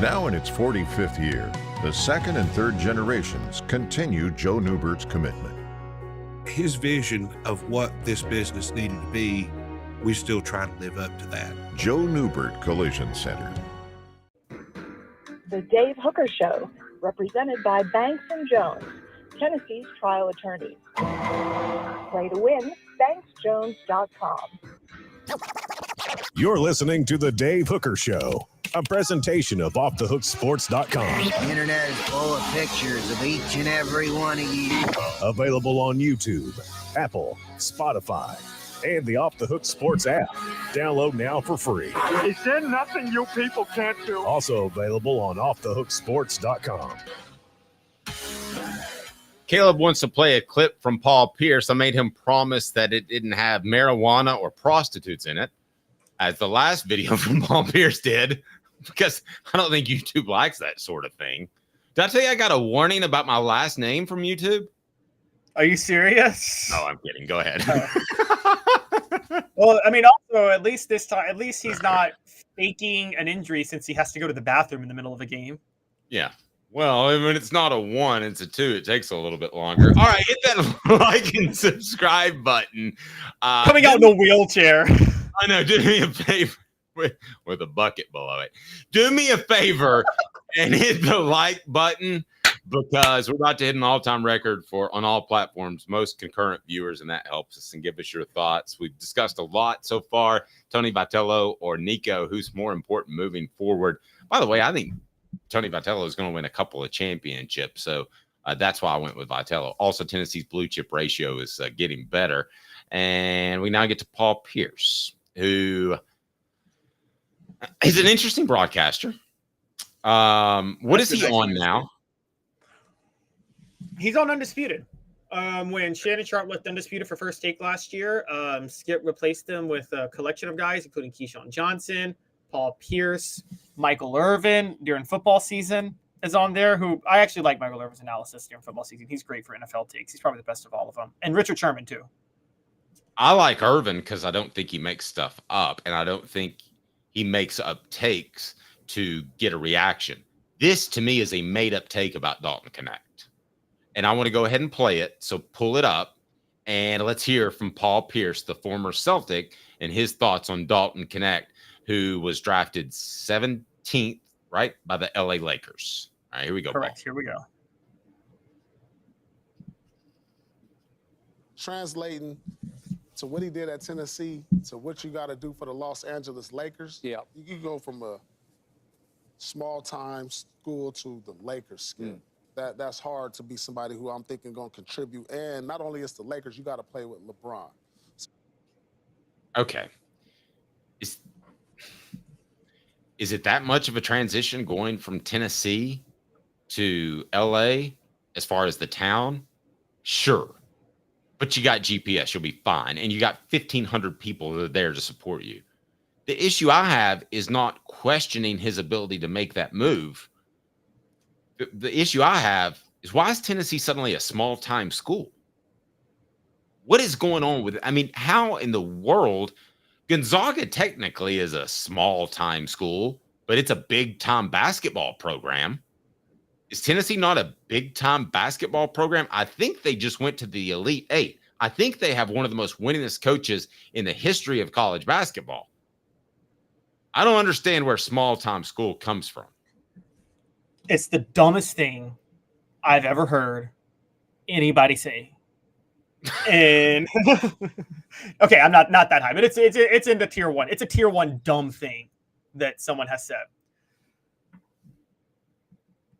Now in its 45th year, the second and third generations continue Joe Neubert's commitment. His vision of what this business needed to be, we still try to live up to that. Joe Neubert Collision Center. The Dave Hooker Show, represented by Banks & Jones, Tennessee's trial attorneys. Play to win, banksjones.com. You're listening to The Dave Hooker Show, a presentation of OffTheHookSports.com. The internet is full of pictures of each and every one of you. Available on YouTube, Apple, Spotify, and the Off the Hook Sports app. Download now for free. Is there nothing you people can't do? Also available on OffTheHookSports.com. Caleb wants to play a clip from Paul Pierce. I made him promise that it didn't have marijuana or prostitutes in it, as the last video from Paul Pierce did, because I don't think YouTube likes that sort of thing. Did I tell you I got a warning about my last name from YouTube? Are you serious? No, I'm kidding. Go ahead. Well, I mean, also, at least this time, at least he's not faking an injury since he has to go to the bathroom in the middle of a game. Yeah. Well, when it's not a 1, it's a 2. It takes a little bit longer. All right, hit that like and subscribe button. Coming out in a wheelchair. I know. Do me a favor with a bucket below it. Do me a favor and hit the like button, because we're about to hit an all-time record for, on all platforms, most concurrent viewers, and that helps us. And give us your thoughts. We've discussed a lot so far. Tony Vitello or Nico, who's more important moving forward? By the way, I think Tony Vitello is going to win a couple of championships, so that's why I went with Vitello. Also, Tennessee's blue chip ratio is getting better. And we now get to Paul Pierce, who is an interesting broadcaster. What is he on now? He's on Undisputed. When Shannon Sharp left Undisputed for First Take last year, Skip replaced him with a collection of guys, including Keyshawn Johnson, Paul Pierce, Michael Irvin during football season is on there, who I actually like Michael Irvin's analysis during football season. He's great for NFL takes. He's probably the best of all of them. And Richard Sherman, too. I like Irvin because I don't think he makes stuff up, and I don't think he makes up takes to get a reaction. This, to me, is a made-up take about Dalton Knecht. And I want to go ahead and play it, so pull it up, and let's hear from Paul Pierce, the former Celtic, and his thoughts on Dalton Knecht, who was drafted 17th, right, by the LA Lakers. All right, here we go. Correct. Paul. Here we go. Translating to what he did at Tennessee to what you got to do for the Los Angeles Lakers. Yeah. You go from a small-time school to the Lakers skill. That's hard to be somebody who I'm thinking going to contribute. And not only it's the Lakers, you got to play with LeBron. Okay. Is it that much of a transition going from Tennessee to LA as far as the town? Sure. But you got GPS, you'll be fine. And you got 1,500 people that are there to support you. The issue I have is not questioning his ability to make that move. The issue I have is, why is Tennessee suddenly a small-time school? What is going on with it? I mean, how in the world? Gonzaga technically is a small-time school, but it's a big-time basketball program. Is Tennessee not a big-time basketball program? I think they just went to the Elite Eight. I think they have one of the most winningest coaches in the history of college basketball. I don't understand where small-time school comes from. It's the dumbest thing I've ever heard anybody say. And okay, I'm not that high, but it's in the tier one. It's a tier one dumb thing that someone has said.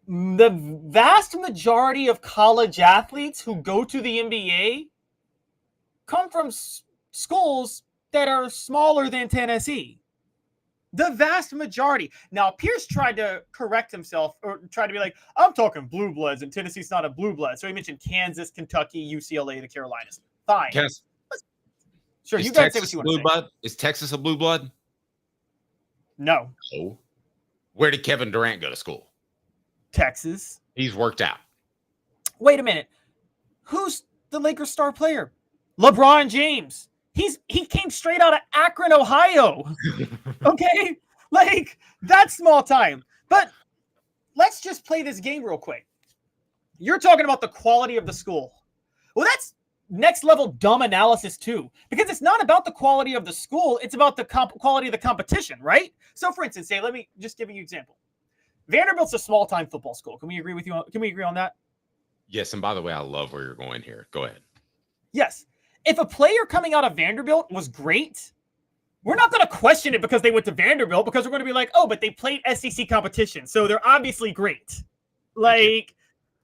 The vast majority of college athletes who go to the NBA come from schools that are smaller than Tennessee. The vast majority. Now, Pierce tried to correct himself, or tried to be like, I'm talking blue bloods, and Tennessee's not a blue blood. So he mentioned Kansas, Kentucky, UCLA, the Carolinas. Fine. Sure, you guys say what you want to say. Blood? Is Texas a blue blood? No. Oh. Where did Kevin Durant go to school? Texas. He's worked out. Wait a minute. Who's the Lakers star player? LeBron James. He came straight out of Akron, Ohio. Okay? Like, that's small time. But let's just play this game real quick. You're talking about the quality of the school. Well, that's next level dumb analysis too, because it's not about the quality of the school. It's about the quality of the competition, right? So for instance, let me just give you an example. Vanderbilt's a small time football school. Can we agree with you? Can we agree on that? Yes. And by the way, I love where you're going here. Go ahead. Yes. If a player coming out of Vanderbilt was great, we're not going to question it because they went to Vanderbilt, because we're going to be like, oh, but they played SEC competition, so they're obviously great. Like,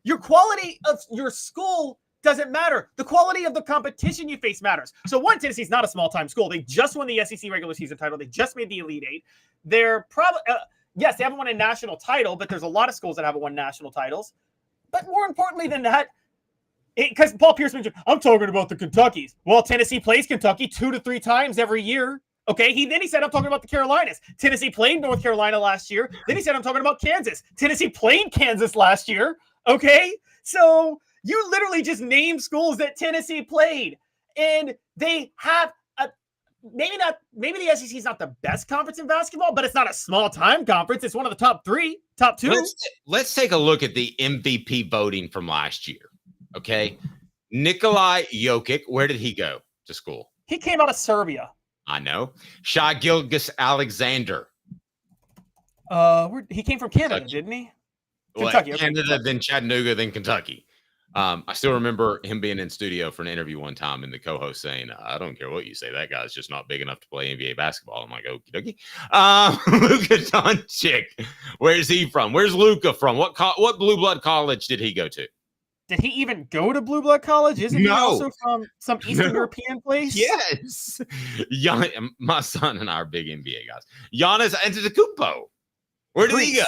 your quality of your school doesn't matter. The quality of the competition you face matters. So one, Tennessee's not a small-time school. They just won the SEC regular season title. They just made the Elite Eight. They're probably, yes, they haven't won a national title, but there's a lot of schools that haven't won national titles. But more importantly than that, because Paul Pierce mentioned, I'm talking about the Kentuckys. Well, Tennessee plays Kentucky 2 to 3 times every year. Okay, then he said, I'm talking about the Carolinas. Tennessee played North Carolina last year. Then he said, I'm talking about Kansas. Tennessee played Kansas last year. Okay, so you literally just named schools that Tennessee played. And they have maybe the SEC is not the best conference in basketball, but it's not a small-time conference. It's one of the top 3, top 2. Let's take a look at the MVP voting from last year. Okay. Nikolai Jokic, where did he go to school? He came out of Serbia. I know. Shai Gilgeous-Alexander. He came from Canada, Kentucky. Didn't he? Kentucky. Canada, then Chattanooga, then Kentucky. I still remember him being in studio for an interview one time and the co-host saying, I don't care what you say. That guy's just not big enough to play NBA basketball. I'm like, okie dokie. Luka Doncic. Where's he from? Where's Luka from? What blue blood college did he go to? Did he even go to blue blood college? Isn't he No. also from some Eastern No. European place? Yes. My son and I are big NBA guys. Giannis Antetokounmpo. Where did he go? Greece.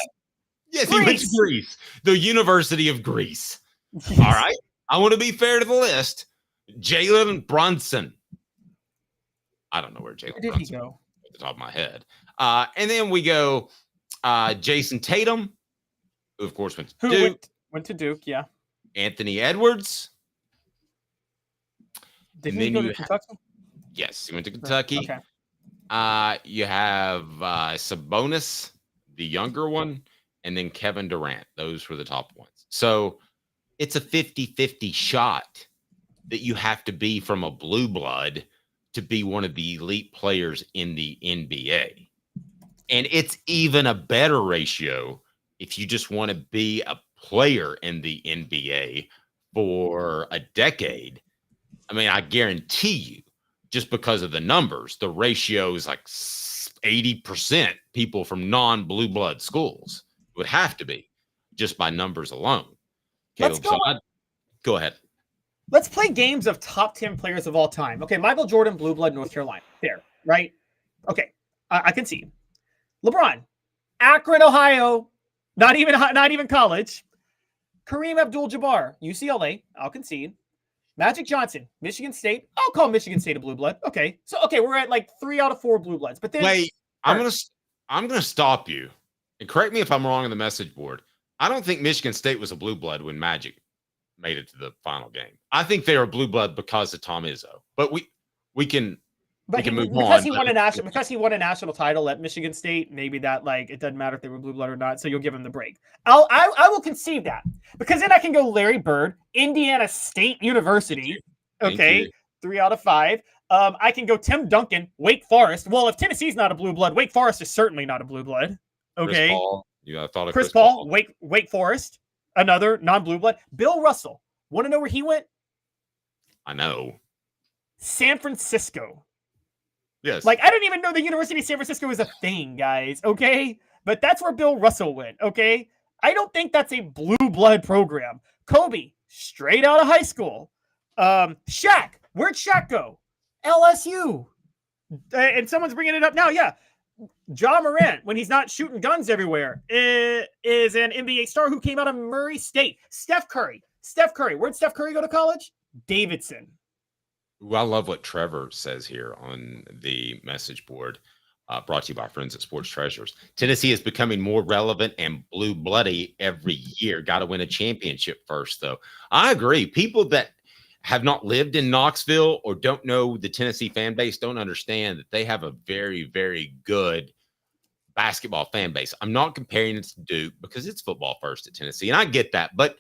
Yes, he went to Greece, the University of Greece. All right. I want to be fair to the list. Jalen Brunson. I don't know where Jalen Did Brunson he go? at the top of my head. And then we go Jason Tatum, who of course went to Duke. Went to Duke, yeah. Anthony Edwards. Didn't he go to Kentucky? Yes, he went to Kentucky. Okay. You have Sabonis, the younger one, and then Kevin Durant. Those were the top ones. So it's a 50-50 shot that you have to be from a blue blood to be one of the elite players in the NBA. And it's even a better ratio if you just want to be a player in the NBA for a decade. I mean, I guarantee you, just because of the numbers, the ratio is like 80% people from non-blue blood schools. It would have to be just by numbers alone. Let's go. Go ahead. Let's play games of top 10 players of all time. Okay, Michael Jordan, blue blood, North Carolina. There, right? Okay, I can see. LeBron, Akron, Ohio, not even college. Kareem Abdul-Jabbar, UCLA, I'll concede. Magic Johnson, Michigan State. I'll call Michigan State a blue blood. Okay, so we're at like 3 out of 4 blue bloods. But then wait, I'm gonna stop you and correct me if I'm wrong on the message board. I don't think Michigan State was a blue blood when Magic made it to the final game. I think they were blue blood because of Tom Izzo. But we can move on. Because he won a national title at Michigan State, maybe that it doesn't matter if they were blue blood or not, so you'll give him the break. I will concede that. Because then I can go Larry Bird, Indiana State University. Okay, 3 out of 5. I can go Tim Duncan, Wake Forest. Well, if Tennessee's not a blue blood, Wake Forest is certainly not a blue blood. Okay. Chris Paul. I thought of Chris Paul, Wake Forest, another non-blue blood. Bill Russell. Want to know where he went? I know. San Francisco. Yes. I didn't even know the University of San Francisco was a thing, guys. Okay. But that's where Bill Russell went. Okay. I don't think that's a blue blood program. Kobe, straight out of high school. Shaq, where'd Shaq go? LSU. And someone's bringing it up now. Yeah. Ja Morant, when he's not shooting guns everywhere, is an NBA star who came out of Murray State. Steph Curry. Where'd Steph Curry go to college? Davidson. Ooh, I love what Trevor says here on the message board, brought to you by friends at Sports Treasures. Tennessee is becoming more relevant and blue bloody every year. Got to win a championship first, though. I agree. People that have not lived in Knoxville or don't know the Tennessee fan base don't understand that they have a very, very good basketball fan base. I'm not comparing it to Duke because it's football first at Tennessee, and I get that, but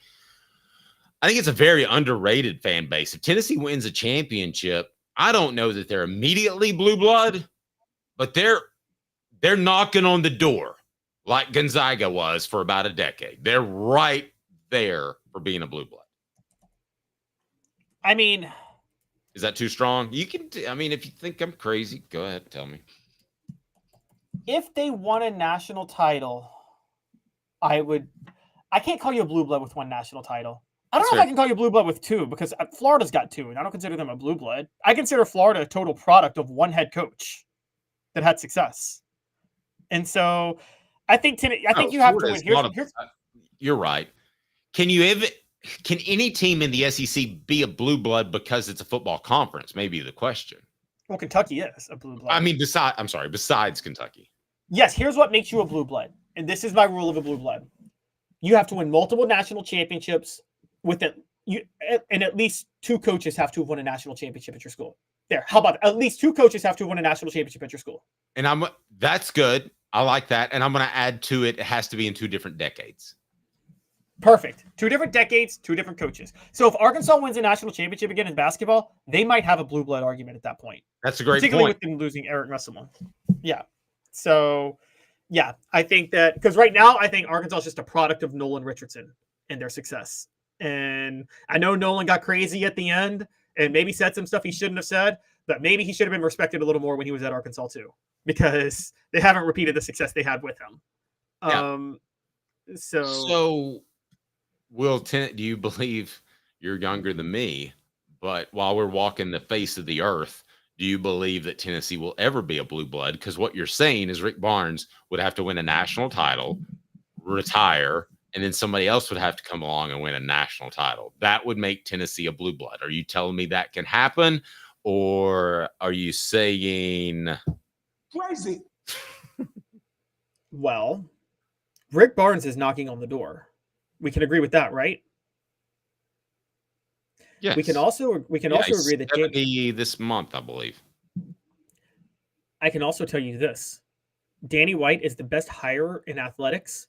I think it's a very underrated fan base. If Tennessee wins a championship, I don't know that they're immediately blue blood, but they're knocking on the door like Gonzaga was for about a decade. They're right there for being a blue blood. I mean, is that too strong? You can, if you think I'm crazy, go ahead and tell me. If they won a national title, I can't call you a blue blood with 1 national title. I don't know if I can call you blue blood with 2 because Florida's got 2, and I don't consider them a blue blood. I consider Florida a total product of 1 head coach that had success. And so I think you have to win. You're right. Can any team in the SEC be a blue blood because it's a football conference? Maybe the question. Well, Kentucky is a blue blood. Besides Kentucky. Yes, here's what makes you a blue blood. And this is my rule of a blue blood. You have to win multiple national championships and at least 2 coaches have to have won a national championship at your school. There. How about that? At least 2 coaches have to win a national championship at your school. And that's good. I like that. And I'm going to add to it. It has to be in 2 different decades. Perfect. 2 different decades, 2 different coaches. So if Arkansas wins a national championship again in basketball, they might have a blue blood argument at that point. That's a great particularly point. With them losing Eric Musselman. Yeah. So, yeah, I think that because right now I think Arkansas is just a product of Nolan Richardson and their success. And I know Nolan got crazy at the end and maybe said some stuff he shouldn't have said, but maybe he should have been respected a little more when he was at Arkansas too, because they haven't repeated the success they had with him. Yeah. So do you believe you're younger than me, but while we're walking the face of the earth, do you believe that Tennessee will ever be a blue blood? Because what you're saying is Rick Barnes would have to win a national title, retire, and then somebody else would have to come along and win a national title. That would make Tennessee a blue blood. Are you telling me that can happen? Or are you saying crazy? Well, Rick Barnes is knocking on the door. We can agree with that, right? Yes. We can also agree that 70 this month, I believe. I can also tell you this. Danny White is the best hire in athletics,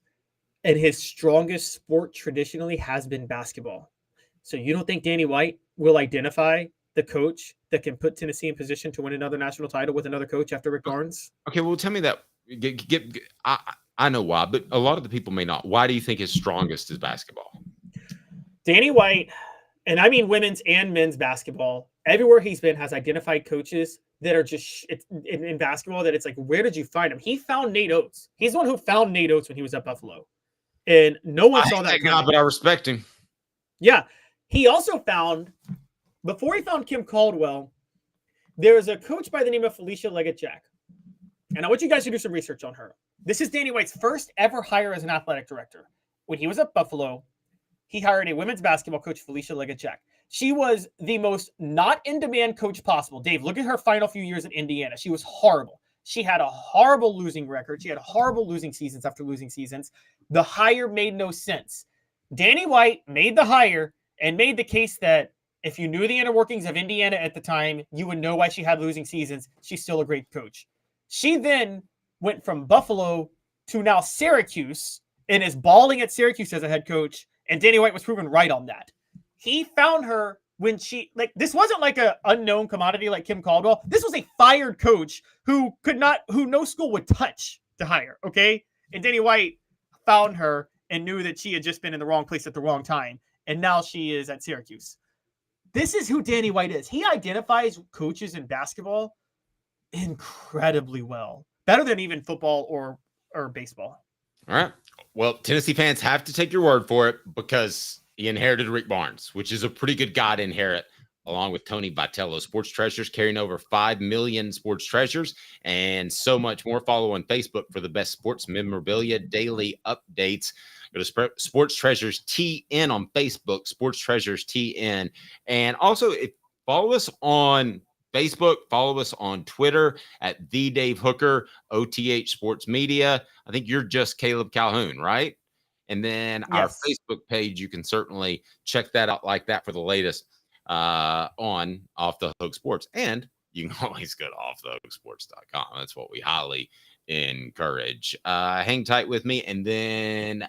and his strongest sport traditionally has been basketball. So you don't think Danny White will identify the coach that can put Tennessee in position to win another national title with another coach after Rick Barnes? Okay, well, tell me that. I know why, but a lot of the people may not. Why do you think his strongest is basketball? Danny White, and I mean women's and men's basketball, everywhere he's been has identified coaches that are just in basketball that it's like, where did you find him? He found Nate Oates. He's the one who found Nate Oates when he was at Buffalo. And no one saw that guy, but I respect him. Yeah. He also found, before he found Kim Caldwell, there was a coach by the name of Felicia Leggett-Jack. And I want you guys to do some research on her. This is Danny White's first ever hire as an athletic director. When he was at Buffalo, he hired a women's basketball coach, Felicia Leggett-Jack. She was the most not in-demand coach possible. Dave, look at her final few years in Indiana. She was horrible. She had a horrible losing record. She had horrible losing seasons after losing seasons. The hire made no sense. Danny White made the hire and made the case that if you knew the inner workings of Indiana at the time, you would know why she had losing seasons. She's still a great coach. She then went from Buffalo to now Syracuse and is balling at Syracuse as a head coach. And Danny White was proven right on that. He found her when this wasn't like an unknown commodity like Kim Caldwell. This was a fired coach who no school would touch to hire. Okay. And Danny White found her and knew that she had just been in the wrong place at the wrong time. And now she is at Syracuse. This is who Danny White is. He identifies coaches in basketball incredibly well, better than even football or baseball. All right. Well, Tennessee fans have to take your word for it because he inherited Rick Barnes, which is a pretty good guy to inherit, along with Tony Vitello. Sports Treasures carrying over 5 million sports treasures and so much more. Follow on Facebook for the best sports memorabilia, daily updates. Go to Sports Treasures TN on Facebook, Sports Treasures TN. And also, follow us on Facebook, follow us on Twitter at The Dave Hooker, OTH Sports Media. I think you're just Caleb Calhoun, right? And then our Facebook page, you can certainly check that out like that for the latest on Off the Hook Sports. And you can always go to offthehooksports.com. That's what we highly encourage. Hang tight with me. And then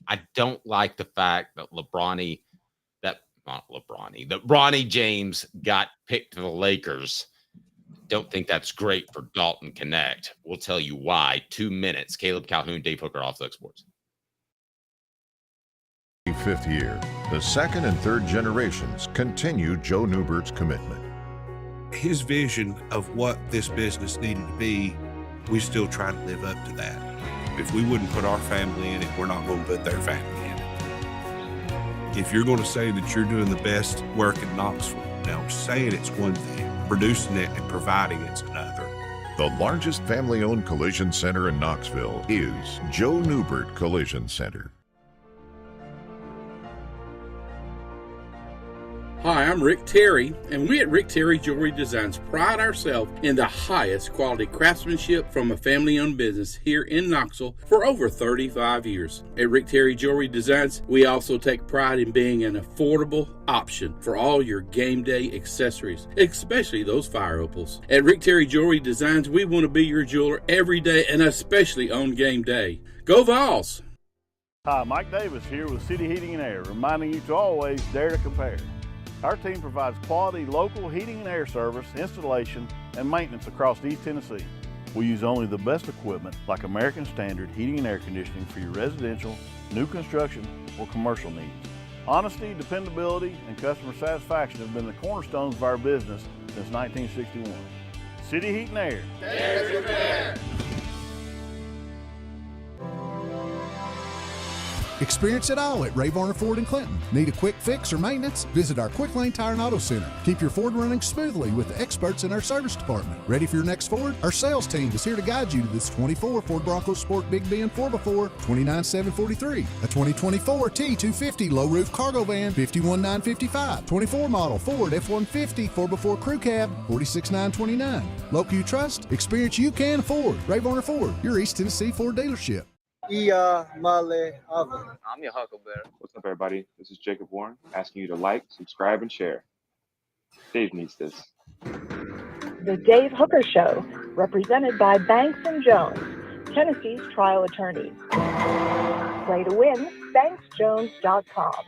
I don't like the fact that Bronny James got picked to the Lakers. Don't think that's great for Dalton Knecht. We'll tell you why. 2 minutes. Caleb Calhoun, Dave Hooker, Off the Hook Sports. 5th year, the second and third generations continue Joe Neubert's commitment. His vision of what this business needed to be, we still try to live up to that. If we wouldn't put our family in it, we're not going to put their family in it. If you're going to say that you're doing the best work in Knoxville, now saying it's one thing, producing it and providing it's another. The largest family-owned collision center in Knoxville is Joe Neubert Collision Center. Hi, I'm Rick Terry, and we at Rick Terry Jewelry Designs pride ourselves in the highest quality craftsmanship from a family-owned business here in Knoxville for over 35 years. At Rick Terry Jewelry Designs, we also take pride in being an affordable option for all your game day accessories, especially those fire opals. At Rick Terry Jewelry Designs, we want to be your jeweler every day and especially on game day. Go Vols! Hi, Mike Davis here with City Heating and Air, reminding you to always dare to compare. Our team provides quality local heating and air service, installation, and maintenance across East Tennessee. We use only the best equipment like American Standard heating and air conditioning for your residential, new construction, or commercial needs. Honesty, dependability, and customer satisfaction have been the cornerstones of our business since 1961. City Heat and Air. Dare to compare. Experience it all at Varner Ford in Clinton. Need a quick fix or maintenance? Visit our Quick Lane Tire and Auto Center. Keep your Ford running smoothly with the experts in our service department. Ready for your next Ford? Our sales team is here to guide you to this 24 Ford Bronco Sport Big Ben 4x4, $29,743. A 2024 T250 low roof cargo van, $51,955. 24 model Ford F-150 4x4 crew cab, $46,929. Local you trust, experience you can afford. Varner Ford, your East Tennessee Ford dealership. I'm your Huckleberry. What's up, everybody? This is Jacob Warren, asking you to like, subscribe, and share. Dave needs this. The Dave Hooker Show, represented by Banks & Jones, Tennessee's trial attorneys. Play to win, banksjones.com.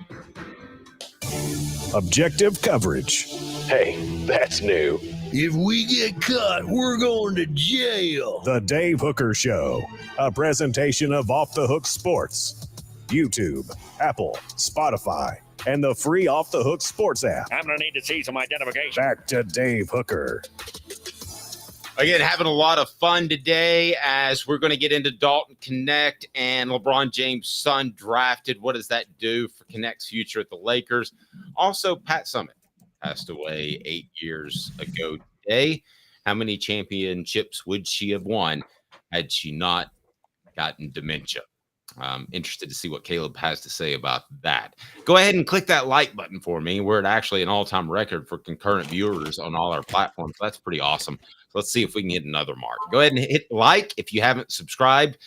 Objective coverage. Hey, that's new. If we get caught, we're going to jail. The Dave Hooker Show, a presentation of Off the Hook Sports. YouTube, Apple, Spotify, and the free Off the Hook Sports app. I'm going to need to see some identification. Back to Dave Hooker. Again, having a lot of fun today as we're going to get into Dalton Knecht and LeBron James' son drafted. What does that do for Knecht's future at the Lakers? Also, Pat Summitt passed away 8 years ago today. How many championships would she have won had she not gotten dementia? Interested to see what Caleb has to say about that. Go ahead and click that like button for me. We're at actually an all-time record for concurrent viewers on all our platforms. That's pretty awesome. So let's see if we can hit another mark. Go ahead and hit like if you haven't subscribed.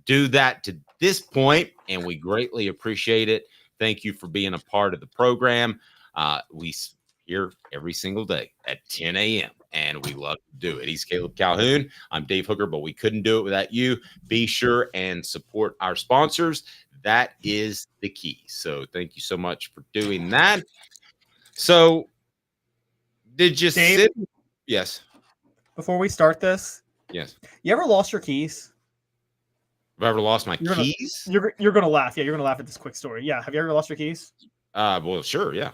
Do that to this point, and we greatly appreciate it. Thank you for being a part of the program. We here every single day at 10 a.m. and we love to do it. He's Caleb Calhoun. I'm Dave Hooker, but we couldn't do it without you. Be sure and support our sponsors. That is the key. So thank you so much for doing that. So did you sit? Yes. Before we start this, yes. You ever lost your keys? Have I ever lost my keys? You're gonna laugh. Yeah, you're gonna laugh at this quick story. Yeah. Have you ever lost your keys? Well, sure, yeah.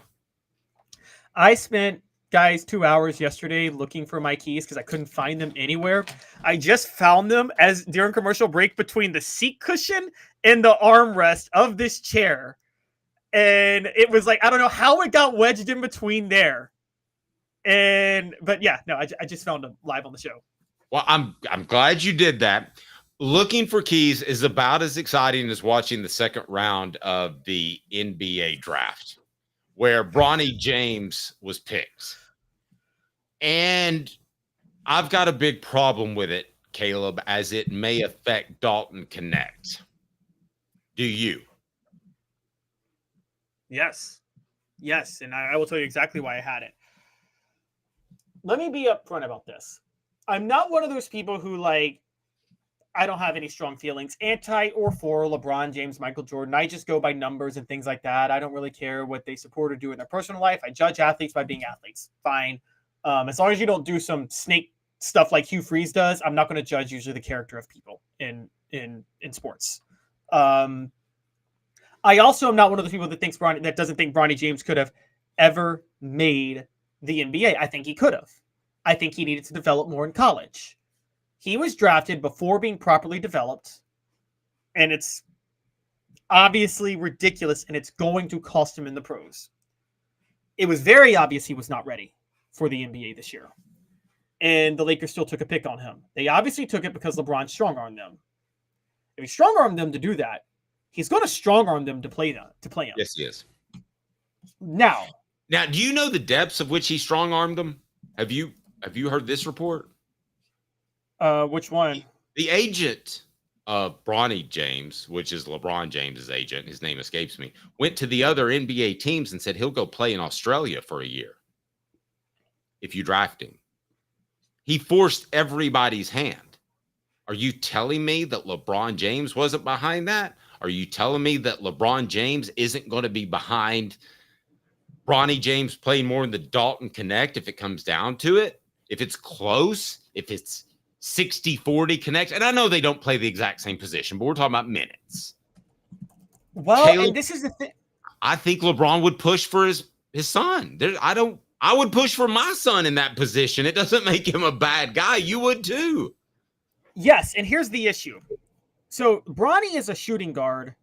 I spent, guys, 2 hours yesterday looking for my keys because I couldn't find them anywhere. I just found them as during commercial break between the seat cushion and the armrest of this chair. And it was like, I don't know how it got wedged in between there. But yeah, no, I just found them live on the show. Well, I'm glad you did that. Looking for keys is about as exciting as watching the second round of the NBA draft, where Bronny James was picked. And I've got a big problem with it, Caleb, as it may affect Dalton Knecht. Do you? Yes. Yes, and I will tell you exactly why I had it. Let me be upfront about this. I'm not one of those people who, like, I don't have any strong feelings anti or for LeBron James, Michael Jordan. I just go by numbers and things like that. I don't really care what they support or do in their personal life. I judge athletes by being athletes. Fine. As long as you don't do some snake stuff like Hugh Freeze does, I'm not going to judge usually the character of people in sports. I also am not one of those people that doesn't think Bronny James could have ever made the NBA. I think he could have. I think he needed to develop more in college. He was drafted before being properly developed, and it's obviously ridiculous, and it's going to cost him in the pros. It was very obvious he was not ready for the NBA this year, and the Lakers still took a pick on him. They obviously took it because LeBron strong-armed them. If he strong-armed them to do that, he's going to strong-arm them to play him. Yes, he is. Now, do you know the depths of which he strong-armed them? Have you heard this report? Which one? The agent of Bronny James, which is LeBron James's agent, his name escapes me, went to the other NBA teams and said he'll go play in Australia for a year if you draft him. He forced everybody's hand. Are you telling me that LeBron James wasn't behind that? Are you telling me that LeBron James isn't going to be behind Bronny James playing more in the Dalton Knecht if it comes down to it? If it's close, if it's 60-40 Knecht, and I know they don't play the exact same position, but we're talking about minutes. Well, Caleb, and this is the thing. I think LeBron would push for his son. I would push for my son in that position. It doesn't make him a bad guy. You would too. Yes, and here's the issue. So Bronny is a shooting guard,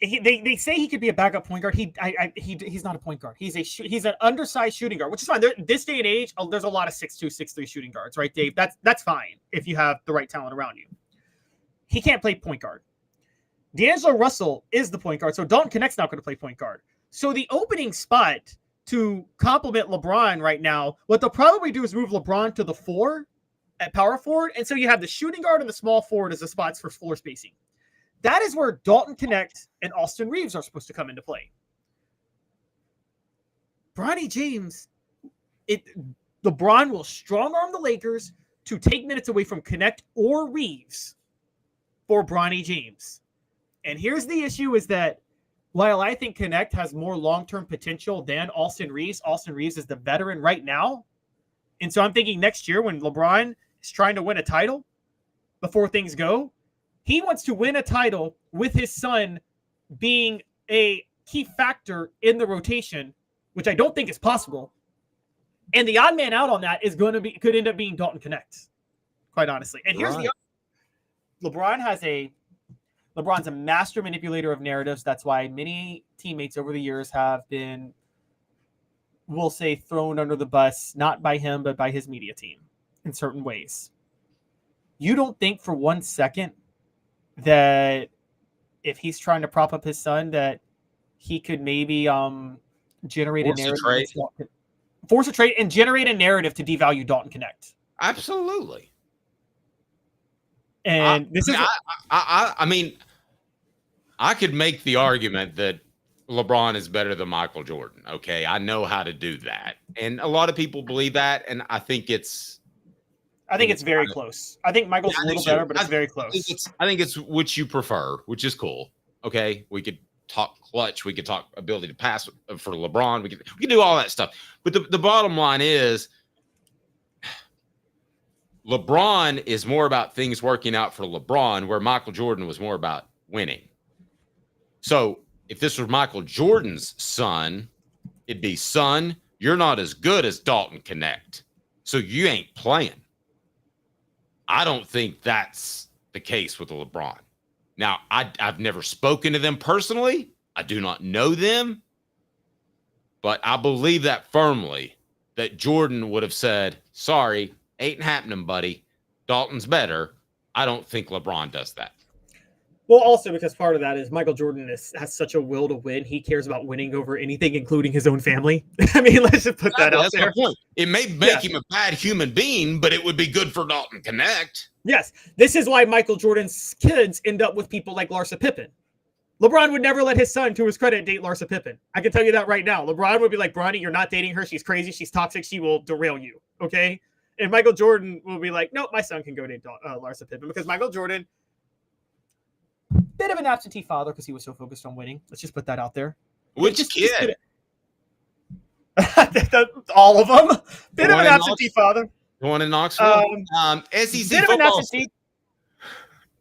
they say he could be a backup point guard. He's not a point guard. He's an undersized shooting guard, which is fine. This day and age, there's a lot of 6'2", 6'3" shooting guards, right, Dave? That's fine if you have the right talent around you. He can't play point guard. D'Angelo Russell is the point guard, so Dalton Knecht's not going to play point guard. So the opening spot to complement LeBron right now, what they'll probably do is move LeBron to the 4 at power forward, and so you have the shooting guard and the small forward as the spots for floor spacing. That is where Dalton Knecht and Austin Reeves are supposed to come into play. Bronny James, LeBron will strong-arm the Lakers to take minutes away from Knecht or Reeves for Bronny James. And here's the issue is that while I think Knecht has more long-term potential than Austin Reeves is the veteran right now. And so I'm thinking next year when LeBron is trying to win a title before things go, he wants to win a title with his son being a key factor in the rotation, which I don't think is possible. And the odd man out on that could end up being Dalton Knecht, quite honestly. And here's the other. LeBron's a master manipulator of narratives. That's why many teammates over the years have been, we'll say, thrown under the bus, not by him, but by his media team in certain ways. You don't think for 1 second that if he's trying to prop up his son, that he could maybe generate a narrative, force a trade, and generate a narrative to devalue Dalton Knecht. Absolutely. And I mean, I could make the argument that LeBron is better than Michael Jordan. Okay, I know how to do that, and a lot of people believe that, and I think it's very close. I think Michael's a little better, but it's very close. I think it's which you prefer, which is cool. Okay, we could talk clutch, we could talk ability to pass for LeBron, we could do all that stuff. But the bottom line is, LeBron is more about things working out for LeBron, where Michael Jordan was more about winning. So if this was Michael Jordan's son, it'd be, son, you're not as good as Dalton Knecht, so you ain't playing. I don't think that's the case with LeBron. Now, I've never spoken to them personally. I do not know them. But I believe that firmly, that Jordan would have said, sorry, ain't happening, buddy. Dalton's better. I don't think LeBron does that. Well, also because part of that is Michael Jordan has such a will to win. He cares about winning over anything, including his own family. I mean, let's just put that out there. That's my point. It may make him a bad human being, but it would be good for Dalton Knecht. Yes. This is why Michael Jordan's kids end up with people like Larsa Pippen. LeBron would never let his son, to his credit, date Larsa Pippen. I can tell you that right now. LeBron would be like, Bronny, you're not dating her. She's crazy. She's toxic. She will derail you. Okay? And Michael Jordan will be like, nope, my son can go date Larsa Pippen, because Michael Jordan, bit of an absentee father because he was so focused on winning. Let's just put that out there. Which kid? All of them. Bit of an absentee father. The one in Knoxville? SEC bit of an absentee.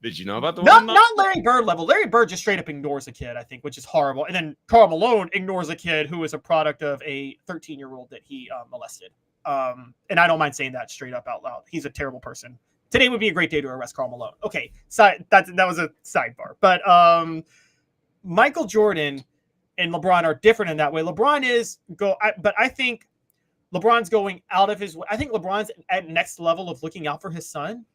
Did you know about the one? Not Larry Bird level. Larry Bird just straight up ignores a kid, I think, which is horrible. And then Karl Malone ignores a kid who is a product of a 13-year-old that he molested. And I don't mind saying that straight up out loud. He's a terrible person. Today would be a great day to arrest Karl Malone. Okay, that was a sidebar. But Michael Jordan and LeBron are different in that way. But I think LeBron's going out of his way. I think LeBron's at next level of looking out for his son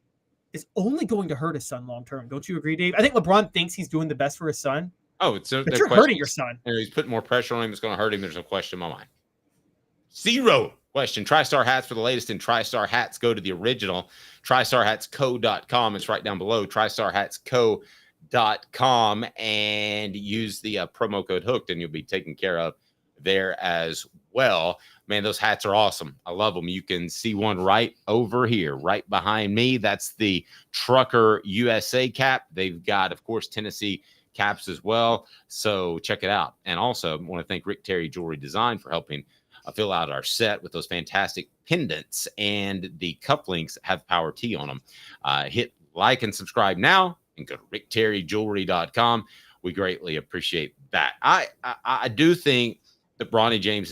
is only going to hurt his son long term. Don't you agree, Dave? I think LeBron thinks he's doing the best for his son. Oh, it's but you're hurting your son. He's putting more pressure on him. It's going to hurt him. There's no question in my mind. Zero question. TriStar hats for the latest in TriStar hats. Go to the original TriStarHatsCo.com. It's right down below. TriStarHatsCo.com and use the promo code Hooked, and you'll be taken care of there as well. Man, those hats are awesome. I love them. You can see one right over here, right behind me. That's the Trucker USA cap. They've got, of course, Tennessee caps as well. So check it out. And also, I want to thank Rick Terry Jewelry Design for helping fill out our set with those fantastic pendants, and the cufflinks have Power T on them. Hit like and subscribe now and go to rickterryjewelry.com. We greatly appreciate that. I do think that Bronny James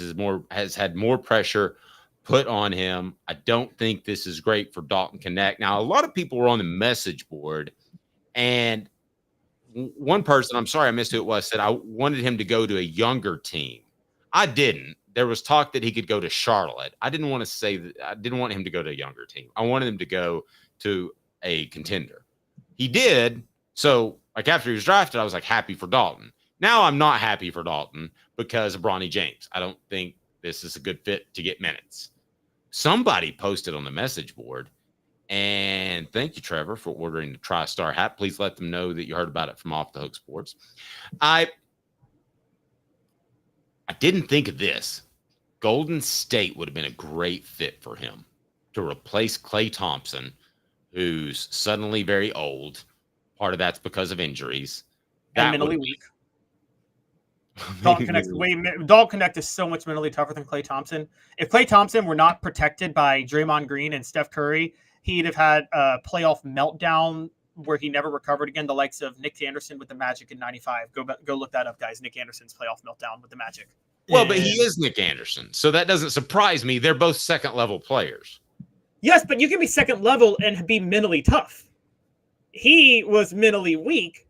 has had more pressure put on him. I don't think this is great for Dalton Knecht. Now, a lot of people were on the message board, and one person, I'm sorry I missed who it was, said I wanted him to go to a younger team. I didn't. There was talk that he could go to Charlotte. I didn't want to say that. I didn't want him to go to a younger team. I wanted him to go to a contender. He did. So, like, after he was drafted, I was like happy for Dalton. Now I'm not happy for Dalton because of Bronny James. I don't think this is a good fit to get minutes. Somebody posted on the message board, and thank you, Trevor, for ordering the TriStar hat. Please let them know that you heard about it from Off the Hook Sports. I didn't think of this. Golden State would have been a great fit for him to replace Klay Thompson, who's suddenly very old. Part of that's because of injuries. And mentally weak. Dalton Knecht is so much mentally tougher than Klay Thompson. If Klay Thompson were not protected by Draymond Green and Steph Curry, he'd have had a playoff meltdown where he never recovered again, the likes of Nick Anderson with the Magic in 95. Go look that up, guys. Nick Anderson's playoff meltdown with the Magic. Well, but he is Nick Anderson, so that doesn't surprise me. They're both second-level players. Yes, but you can be second level and be mentally tough. He was mentally weak.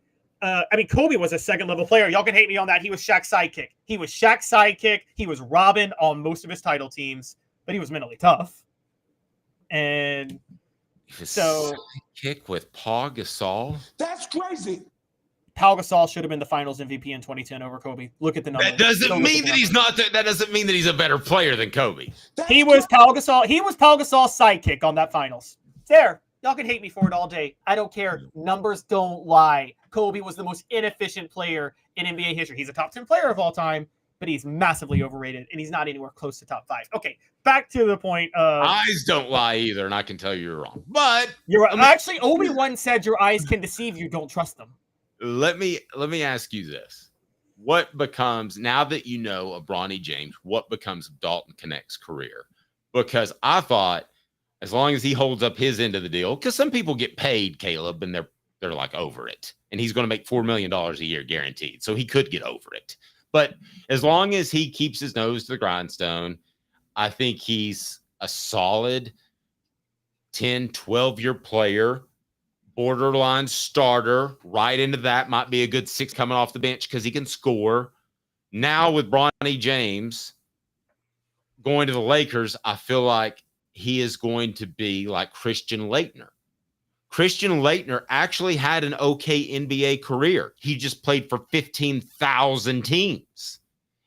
Kobe was a second-level player. Y'all can hate me on that. He was Shaq's sidekick. He was Robin on most of his title teams, but he was mentally tough. And so kick with Paul Gasol. That's crazy. Pau Gasol should have been the Finals MVP in 2010 over Kobe. Look at the numbers. That doesn't mean that he's not. That doesn't mean that he's a better player than Kobe. He was Pau Gasol. He was Pau Gasol's sidekick on that Finals. There, y'all can hate me for it all day. I don't care. Numbers don't lie. Kobe was the most inefficient player in NBA history. He's a top 10 player of all time, but he's massively overrated, and he's not anywhere close to top 5. Okay, back to the point of eyes don't lie either, and I can tell you're wrong. But actually, Obi-Wan said your eyes can deceive you. Don't trust them. Let me ask you this. What becomes, now that you know of Bronny James, what becomes of Dalton Knecht's career? Because I thought as long as he holds up his end of the deal, because some people get paid, Caleb, and they're like over it. And he's going to make $4 million a year guaranteed. So he could get over it. But as long as he keeps his nose to the grindstone, I think he's a solid 10, 12-year player. Borderline starter, right into that. Might be a good 6 coming off the bench because he can score. Now with Bronny James going to the Lakers, I feel like he is going to be like Christian Laettner. Christian Laettner actually had an okay NBA career. He just played for 15,000 teams.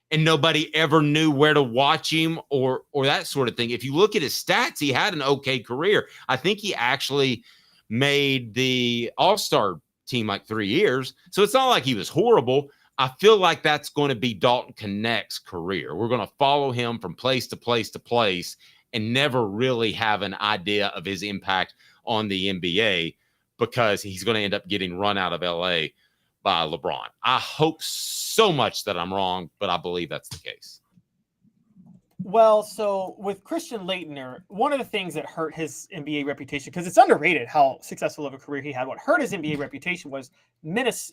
And nobody ever knew where to watch him or that sort of thing. If you look at his stats, he had an okay career. I think he actually made the All-Star team like 3 years. So it's not like he was horrible. I feel like that's going to be Dalton Knecht's career. We're going to follow him from place to place to place and never really have an idea of his impact on the NBA because he's going to end up getting run out of LA by LeBron. I hope so much that I'm wrong, but I believe that's the case. Well, so with Christian Laettner, one of the things that hurt his NBA reputation, because it's underrated how successful of a career he had, what hurt his NBA reputation was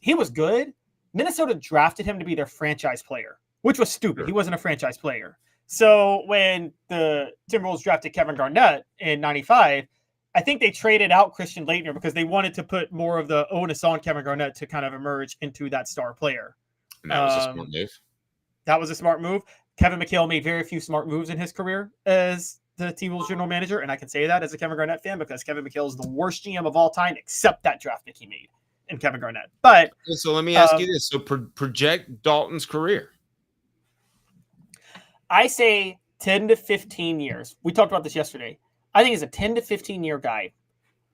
he was good. Minnesota drafted him to be their franchise player, which was stupid. Sure. He wasn't a franchise player. So when the Timberwolves drafted Kevin Garnett in 95, I think they traded out Christian Laettner because they wanted to put more of the onus on Kevin Garnett to kind of emerge into that star player. And that was a smart move. That was a smart move. Kevin McHale made very few smart moves in his career as the T-Wolves general manager, and I can say that as a Kevin Garnett fan because Kevin McHale is the worst GM of all time, except that draft pick he made in Kevin Garnett. But so let me ask you this: so project Dalton's career. I say 10 to 15 years. We talked about this yesterday. I think he's a 10 to 15 year guy.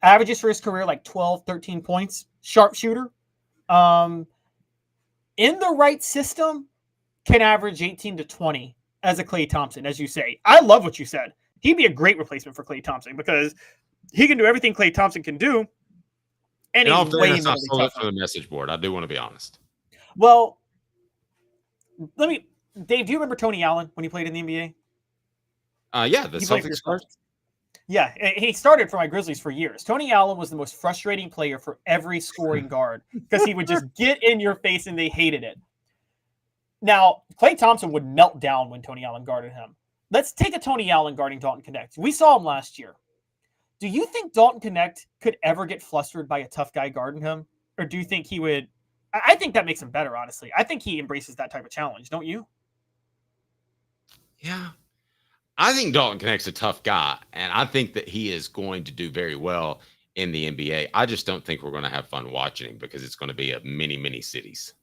Averages for his career like 12, 13 points. Sharpshooter. In the right system, can average 18 to 20 as a Klay Thompson, as you say. I love what you said. He'd be a great replacement for Klay Thompson because he can do everything Klay Thompson can do. And he's way I saw it for the message board. I do want to be honest. Well, Dave, do you remember Tony Allen when he played in the NBA? Yeah, the Celtics first. Yeah, he started for my Grizzlies for years. Tony Allen was the most frustrating player for every scoring guard because he would just get in your face and they hated it. Now, Klay Thompson would melt down when Tony Allen guarded him. Let's take a Tony Allen guarding Dalton Knecht. We saw him last year. Do you think Dalton Knecht could ever get flustered by a tough guy guarding him? Or do you think he would I think that makes him better, honestly. I think he embraces that type of challenge, don't you? Yeah. I think Dalton Knecht's a tough guy, and I think that he is going to do very well in the NBA. I just don't think we're going to have fun watching him because it's going to be a many cities.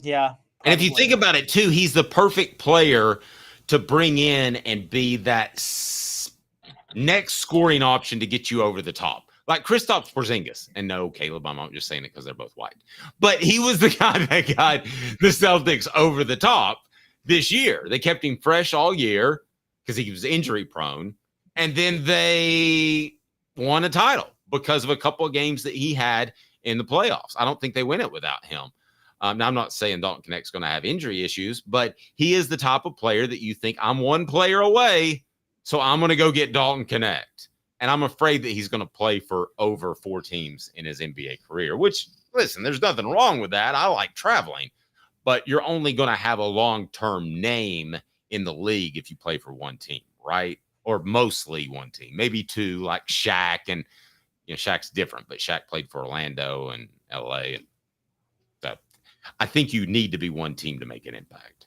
Yeah. And if you think about it too, he's the perfect player to bring in and be that next scoring option to get you over the top. Like Kristaps Porzingis. And no, Caleb, I'm not just saying it because they're both white. But he was the guy that got the Celtics over the top this year. They kept him fresh all year because he was injury prone. And then they won a title because of a couple of games that he had in the playoffs. I don't think they win it without him. Now, I'm not saying Dalton Knecht's going to have injury issues, but he is the type of player that you think, I'm one player away, so I'm going to go get Dalton Knecht. And I'm afraid that he's going to play for over 4 teams in his NBA career, which, listen, there's nothing wrong with that. I like traveling. But you're only going to have a long-term name in the league if you play for one team, right? Or mostly one team, maybe 2, like Shaq. And, Shaq's different, but Shaq played for Orlando and LA. And so I think you need to be one team to make an impact.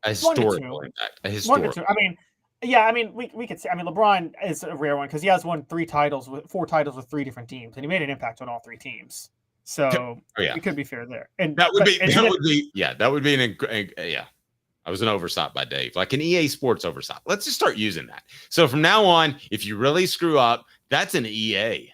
A historical impact. A historical. We could say, LeBron is a rare one because he has won 4 titles with 3 different teams, and he made an impact on all 3 teams. So it could be fair there. And that would be I was an oversight by Dave, like an EA Sports oversight. Let's just start using that. So from now on, if you really screw up, that's an EA.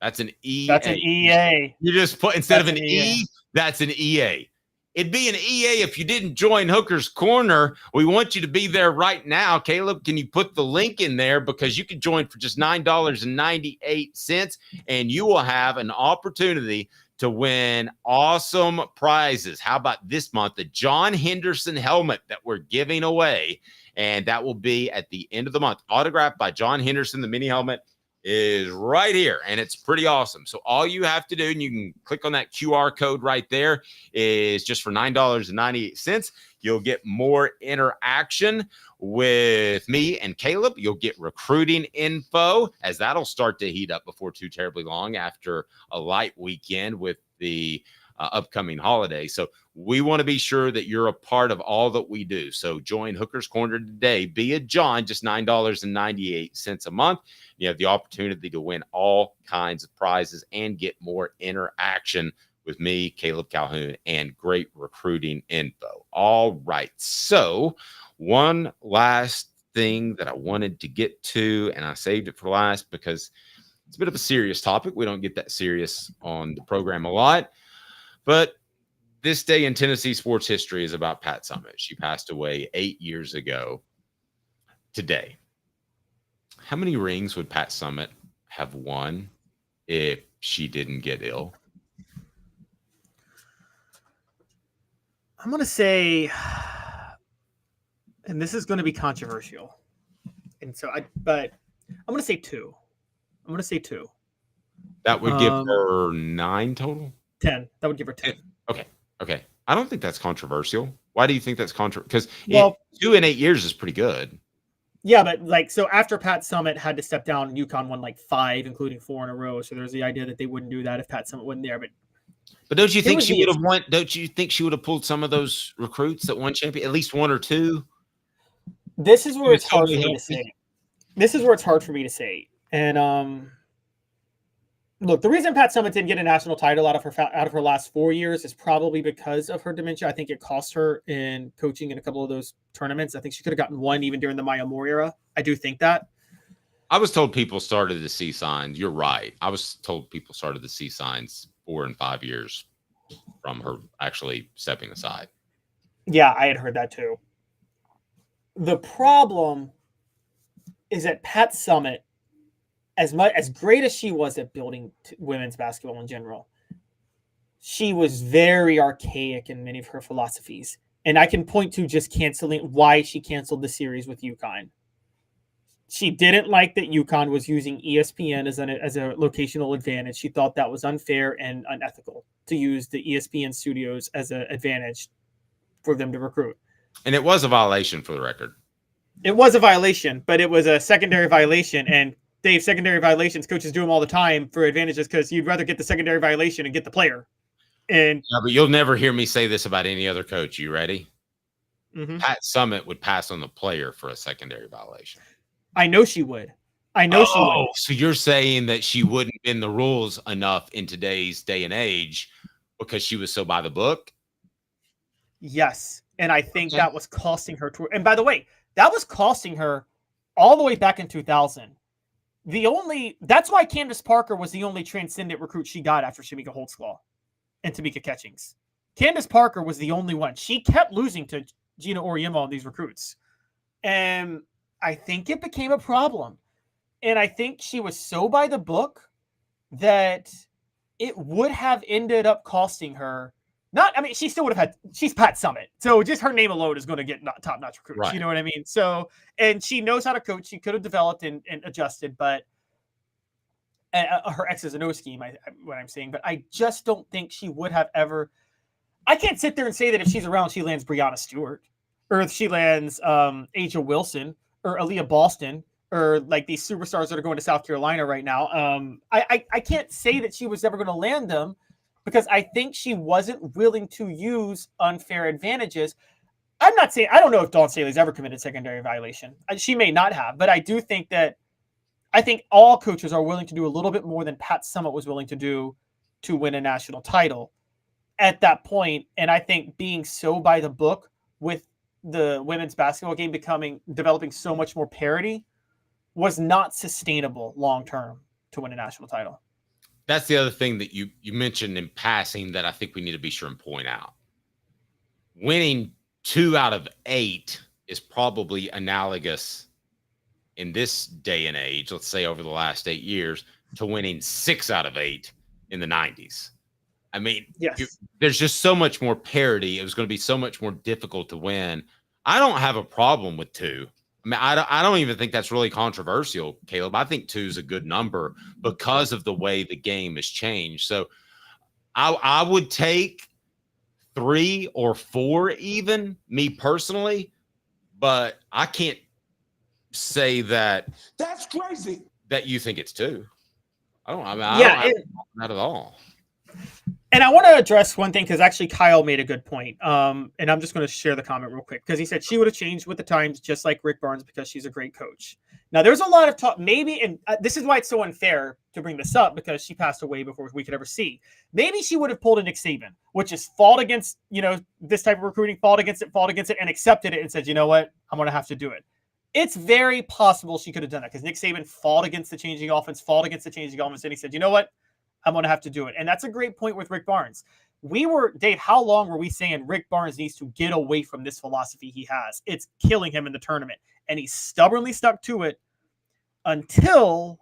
That's an EA. That's an EA. You just put instead of an E, that's an EA. It'd be an EA if you didn't join Hooker's Corner. We want you to be there right now. Caleb, can you put the link in there? Because you can join for just $9.98, and you will have an opportunity to win awesome prizes. How about this month, the John Henderson helmet that we're giving away, and that will be at the end of the month. Autographed by John Henderson, the mini helmet is right here, and it's pretty awesome. So all you have to do, and you can click on that QR code right there, is just for $9.98. You'll get more interaction with me and Caleb. You'll get recruiting info, as that'll start to heat up before too terribly long after a light weekend with the upcoming holiday. So we want to be sure that you're a part of all that we do. So join Hooker's Corner today. Be a John, just $9.98 a month. You have the opportunity to win all kinds of prizes and get more interaction with me, Caleb Calhoun, and great recruiting info. All right. So one last thing that I wanted to get to, and I saved it for last because it's a bit of a serious topic. We don't get that serious on the program a lot. But this day in Tennessee sports history is about Pat Summitt. She passed away 8 years ago today. How many rings would Pat Summitt have won if she didn't get ill? I'm going to say, and this is going to be controversial, but I'm going to say 2. That would give her 9 total? 10. That would give her 10. Okay. I don't think that's controversial. Why do you think that's controversial? Because 2 in 8 years is pretty good. Yeah, but so after Pat Summitt had to step down, UConn won 5, including 4 in a row. So there's the idea that they wouldn't do that if Pat Summitt wasn't there. But don't you think she would have won? Don't you think she would have pulled some of those recruits that won champion, at least 1 or 2? This is where it's hard for me to say. And look, the reason Pat Summitt didn't get a national title out of her last 4 years is probably because of her dementia. I think it cost her in coaching in a couple of those tournaments. I think she could have gotten 1 even during the Maya Moore era. I do think that. I was told people started to see signs. You're right. I was told people started to see signs 4 and 5 years from her actually stepping aside. Yeah, I had heard that too. The problem is that Pat Summitt, as great as she was at building women's basketball in general, she was very archaic in many of her philosophies. And I can point to just why she canceled the series with UConn. She didn't like that UConn was using ESPN as a locational advantage. She thought that was unfair and unethical to use the ESPN studios as an advantage for them to recruit. And it was a violation, for the record. It was a violation, but it was a secondary violation. And Dave, secondary violations, coaches do them all the time for advantages because you'd rather get the secondary violation and get the player. And yeah, but you'll never hear me say this about any other coach. You ready? Mhm. Pat Summitt would pass on the player for a secondary violation. I know she would. She would. So you're saying that she wouldn't bend the rules enough in today's day and age because she was so by the book? Yes. And I think that was costing her. And by the way, that was costing her all the way back in 2000. That's why Candace Parker was the only transcendent recruit she got after Shamika Holtzclaw and Tamika Catchings. Candace Parker was the only one. She kept losing to Gina Oriema on these recruits. And I think it became a problem. And I think she was so by the book that it would have ended up costing her. She still would have she's Pat Summitt. So just her name alone is going to get top-notch recruits. Right. You know what I mean? So, and she knows how to coach. She could have developed and adjusted, but her X's and O scheme, what I'm saying, but I just don't think she would have ever. I can't sit there and say that if she's around, she lands Brianna Stewart, or if she lands Asia Wilson or Aaliyah Boston, or like these superstars that are going to South Carolina right now. I can't say that she was ever going to land them because I think she wasn't willing to use unfair advantages. I'm not saying, I don't know if Dawn Staley's ever committed secondary violation. She may not have, but I do think that all coaches are willing to do a little bit more than Pat Summitt was willing to do to win a national title at that point. And I think being so by the book with the women's basketball game developing so much more parity was not sustainable long-term to win a national title. That's the other thing that you mentioned in passing that I think we need to be sure and point out. Winning 2 out of 8 is probably analogous in this day and age, let's say over the last 8 years, to winning 6 out of 8 in the 90s. I mean, yes. There's just so much more parity. It was going to be so much more difficult to win. I don't have a problem with 2. I mean, I don't even think that's really controversial, Caleb. I think 2 is a good number because of the way the game has changed. So I would take 3 or 4 even, me personally, but I can't say that that's crazy that you think it's 2. I don't have that at all. And I want to address one thing because actually Kyle made a good point. And I'm just going to share the comment real quick because he said she would have changed with the times just like Rick Barnes because she's a great coach. Now, there's a lot of talk, maybe, and this is why it's so unfair to bring this up because she passed away before we could ever see. Maybe she would have pulled a Nick Saban, which is fought against, this type of recruiting, fought against it, and accepted it and said, you know what, I'm going to have to do it. It's very possible she could have done that because Nick Saban fought against the changing offense, and he said, you know what? I'm going to have to do it. And that's a great point with Rick Barnes. Dave, how long were we saying Rick Barnes needs to get away from this philosophy he has? It's killing him in the tournament. And he stubbornly stuck to it until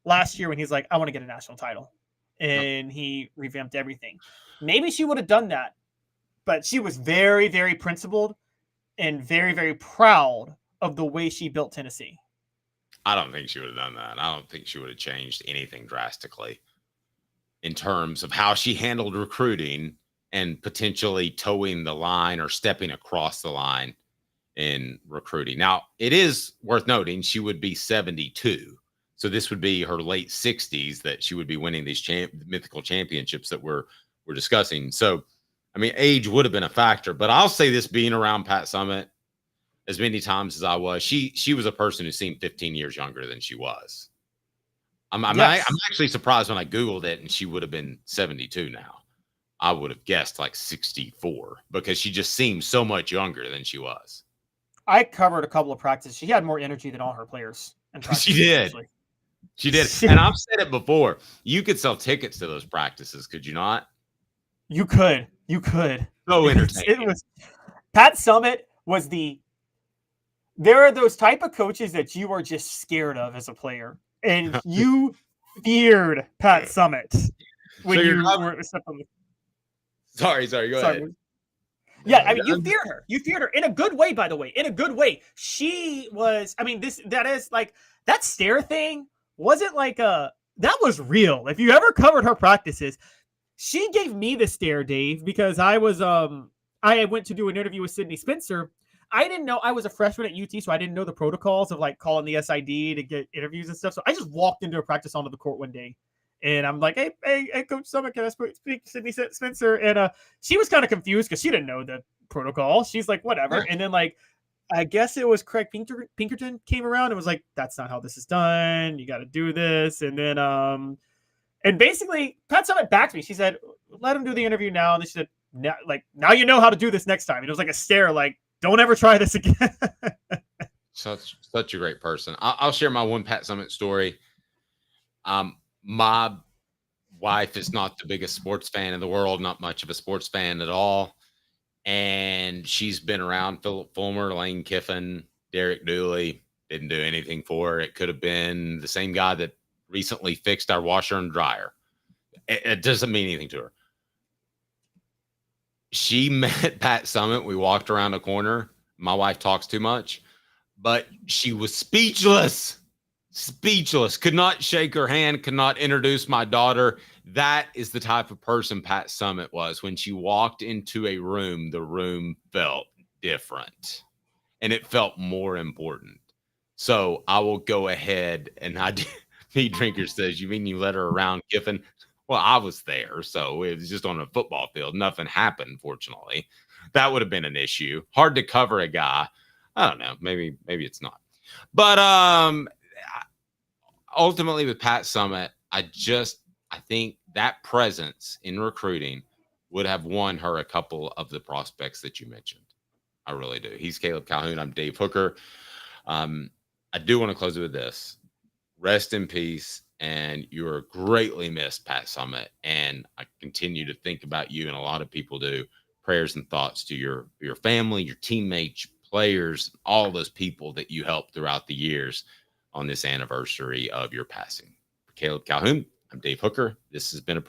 last year when he's like, I want to get a national title. And he revamped everything. Maybe she would have done that, but she was very, very principled and very, very proud of the way she built Tennessee. I don't think she would have done that. I don't think she would have changed anything drastically in terms of how she handled recruiting and potentially towing the line or stepping across the line in recruiting. Now, it is worth noting she would be 72. So this would be her late 60s that she would be winning these mythical championships that we're discussing. So, I mean, age would have been a factor. But I'll say this, being around Pat Summitt as many times as I was, she was a person who seemed 15 years younger than she was. I'm actually surprised when I Googled it and she would have been 72 now. I would have guessed like 64 because she just seemed so much younger than she was. I covered a couple of practices. She had more energy than all her players. She did. Actually. She did. And I've said it before. You could sell tickets to those practices, could you not? You could. So entertaining. It was Pat Summitt was there are those type of coaches that you are just scared of as a player. And you feared Pat Summitt when Sorry, go ahead. Yeah, I mean, you feared her. You feared her in a good way, by the way. In a good way. She was, I mean, that stare thing wasn't like that was real. If you ever covered her practices, she gave me the stare, Dave, because I went to do an interview with Sydney Spencer. I didn't know. I was a freshman at UT, so I didn't know the protocols of like calling the SID to get interviews and stuff. So I just walked into a practice onto the court one day, and I'm like, hey, Coach Summitt, can I speak to Sydney Spencer? And she was kind of confused because she didn't know the protocol. She's like, whatever. And then like, I guess it was Craig Pinkerton came around and was like, that's not how this is done. You got to do this. And then, and basically Pat Summitt backed me. She said, let him do the interview now. And then she said, now you know how to do this next time. And it was like a stare, like, don't ever try this again. Such a great person. I'll share my one Pat Summitt story. My wife is not the biggest sports fan in the world, not much of a sports fan at all. And she's been around Philip Fulmer, Lane Kiffin, Derek Dooley. Didn't do anything for her. It could have been the same guy that recently fixed our washer and dryer. It doesn't mean anything to her. She met Pat Summitt. We walked around a corner. My wife talks too much, but she was speechless. Could not shake her hand, could not introduce my daughter. That is the type of person Pat Summitt was. When she walked into a room, the room felt different and it felt more important. So I will go ahead and Meat Drinker says, you mean you let her around Kiffin? Well, I was there. So it was just on a football field. Nothing happened, fortunately. That would have been an issue. Hard to cover a guy. I don't know. Maybe it's not. But ultimately with Pat Summitt, I think that presence in recruiting would have won her a couple of the prospects that you mentioned. I really do. He's Caleb Calhoun. I'm Dave Hooker. I do want to close it with this. Rest in peace. And you are greatly missed, Pat Summitt. And I continue to think about you, and a lot of people do. Prayers and thoughts to your family, your teammates, your players, all those people that you helped throughout the years on this anniversary of your passing. For Caleb Calhoun, I'm Dave Hooker. This has been a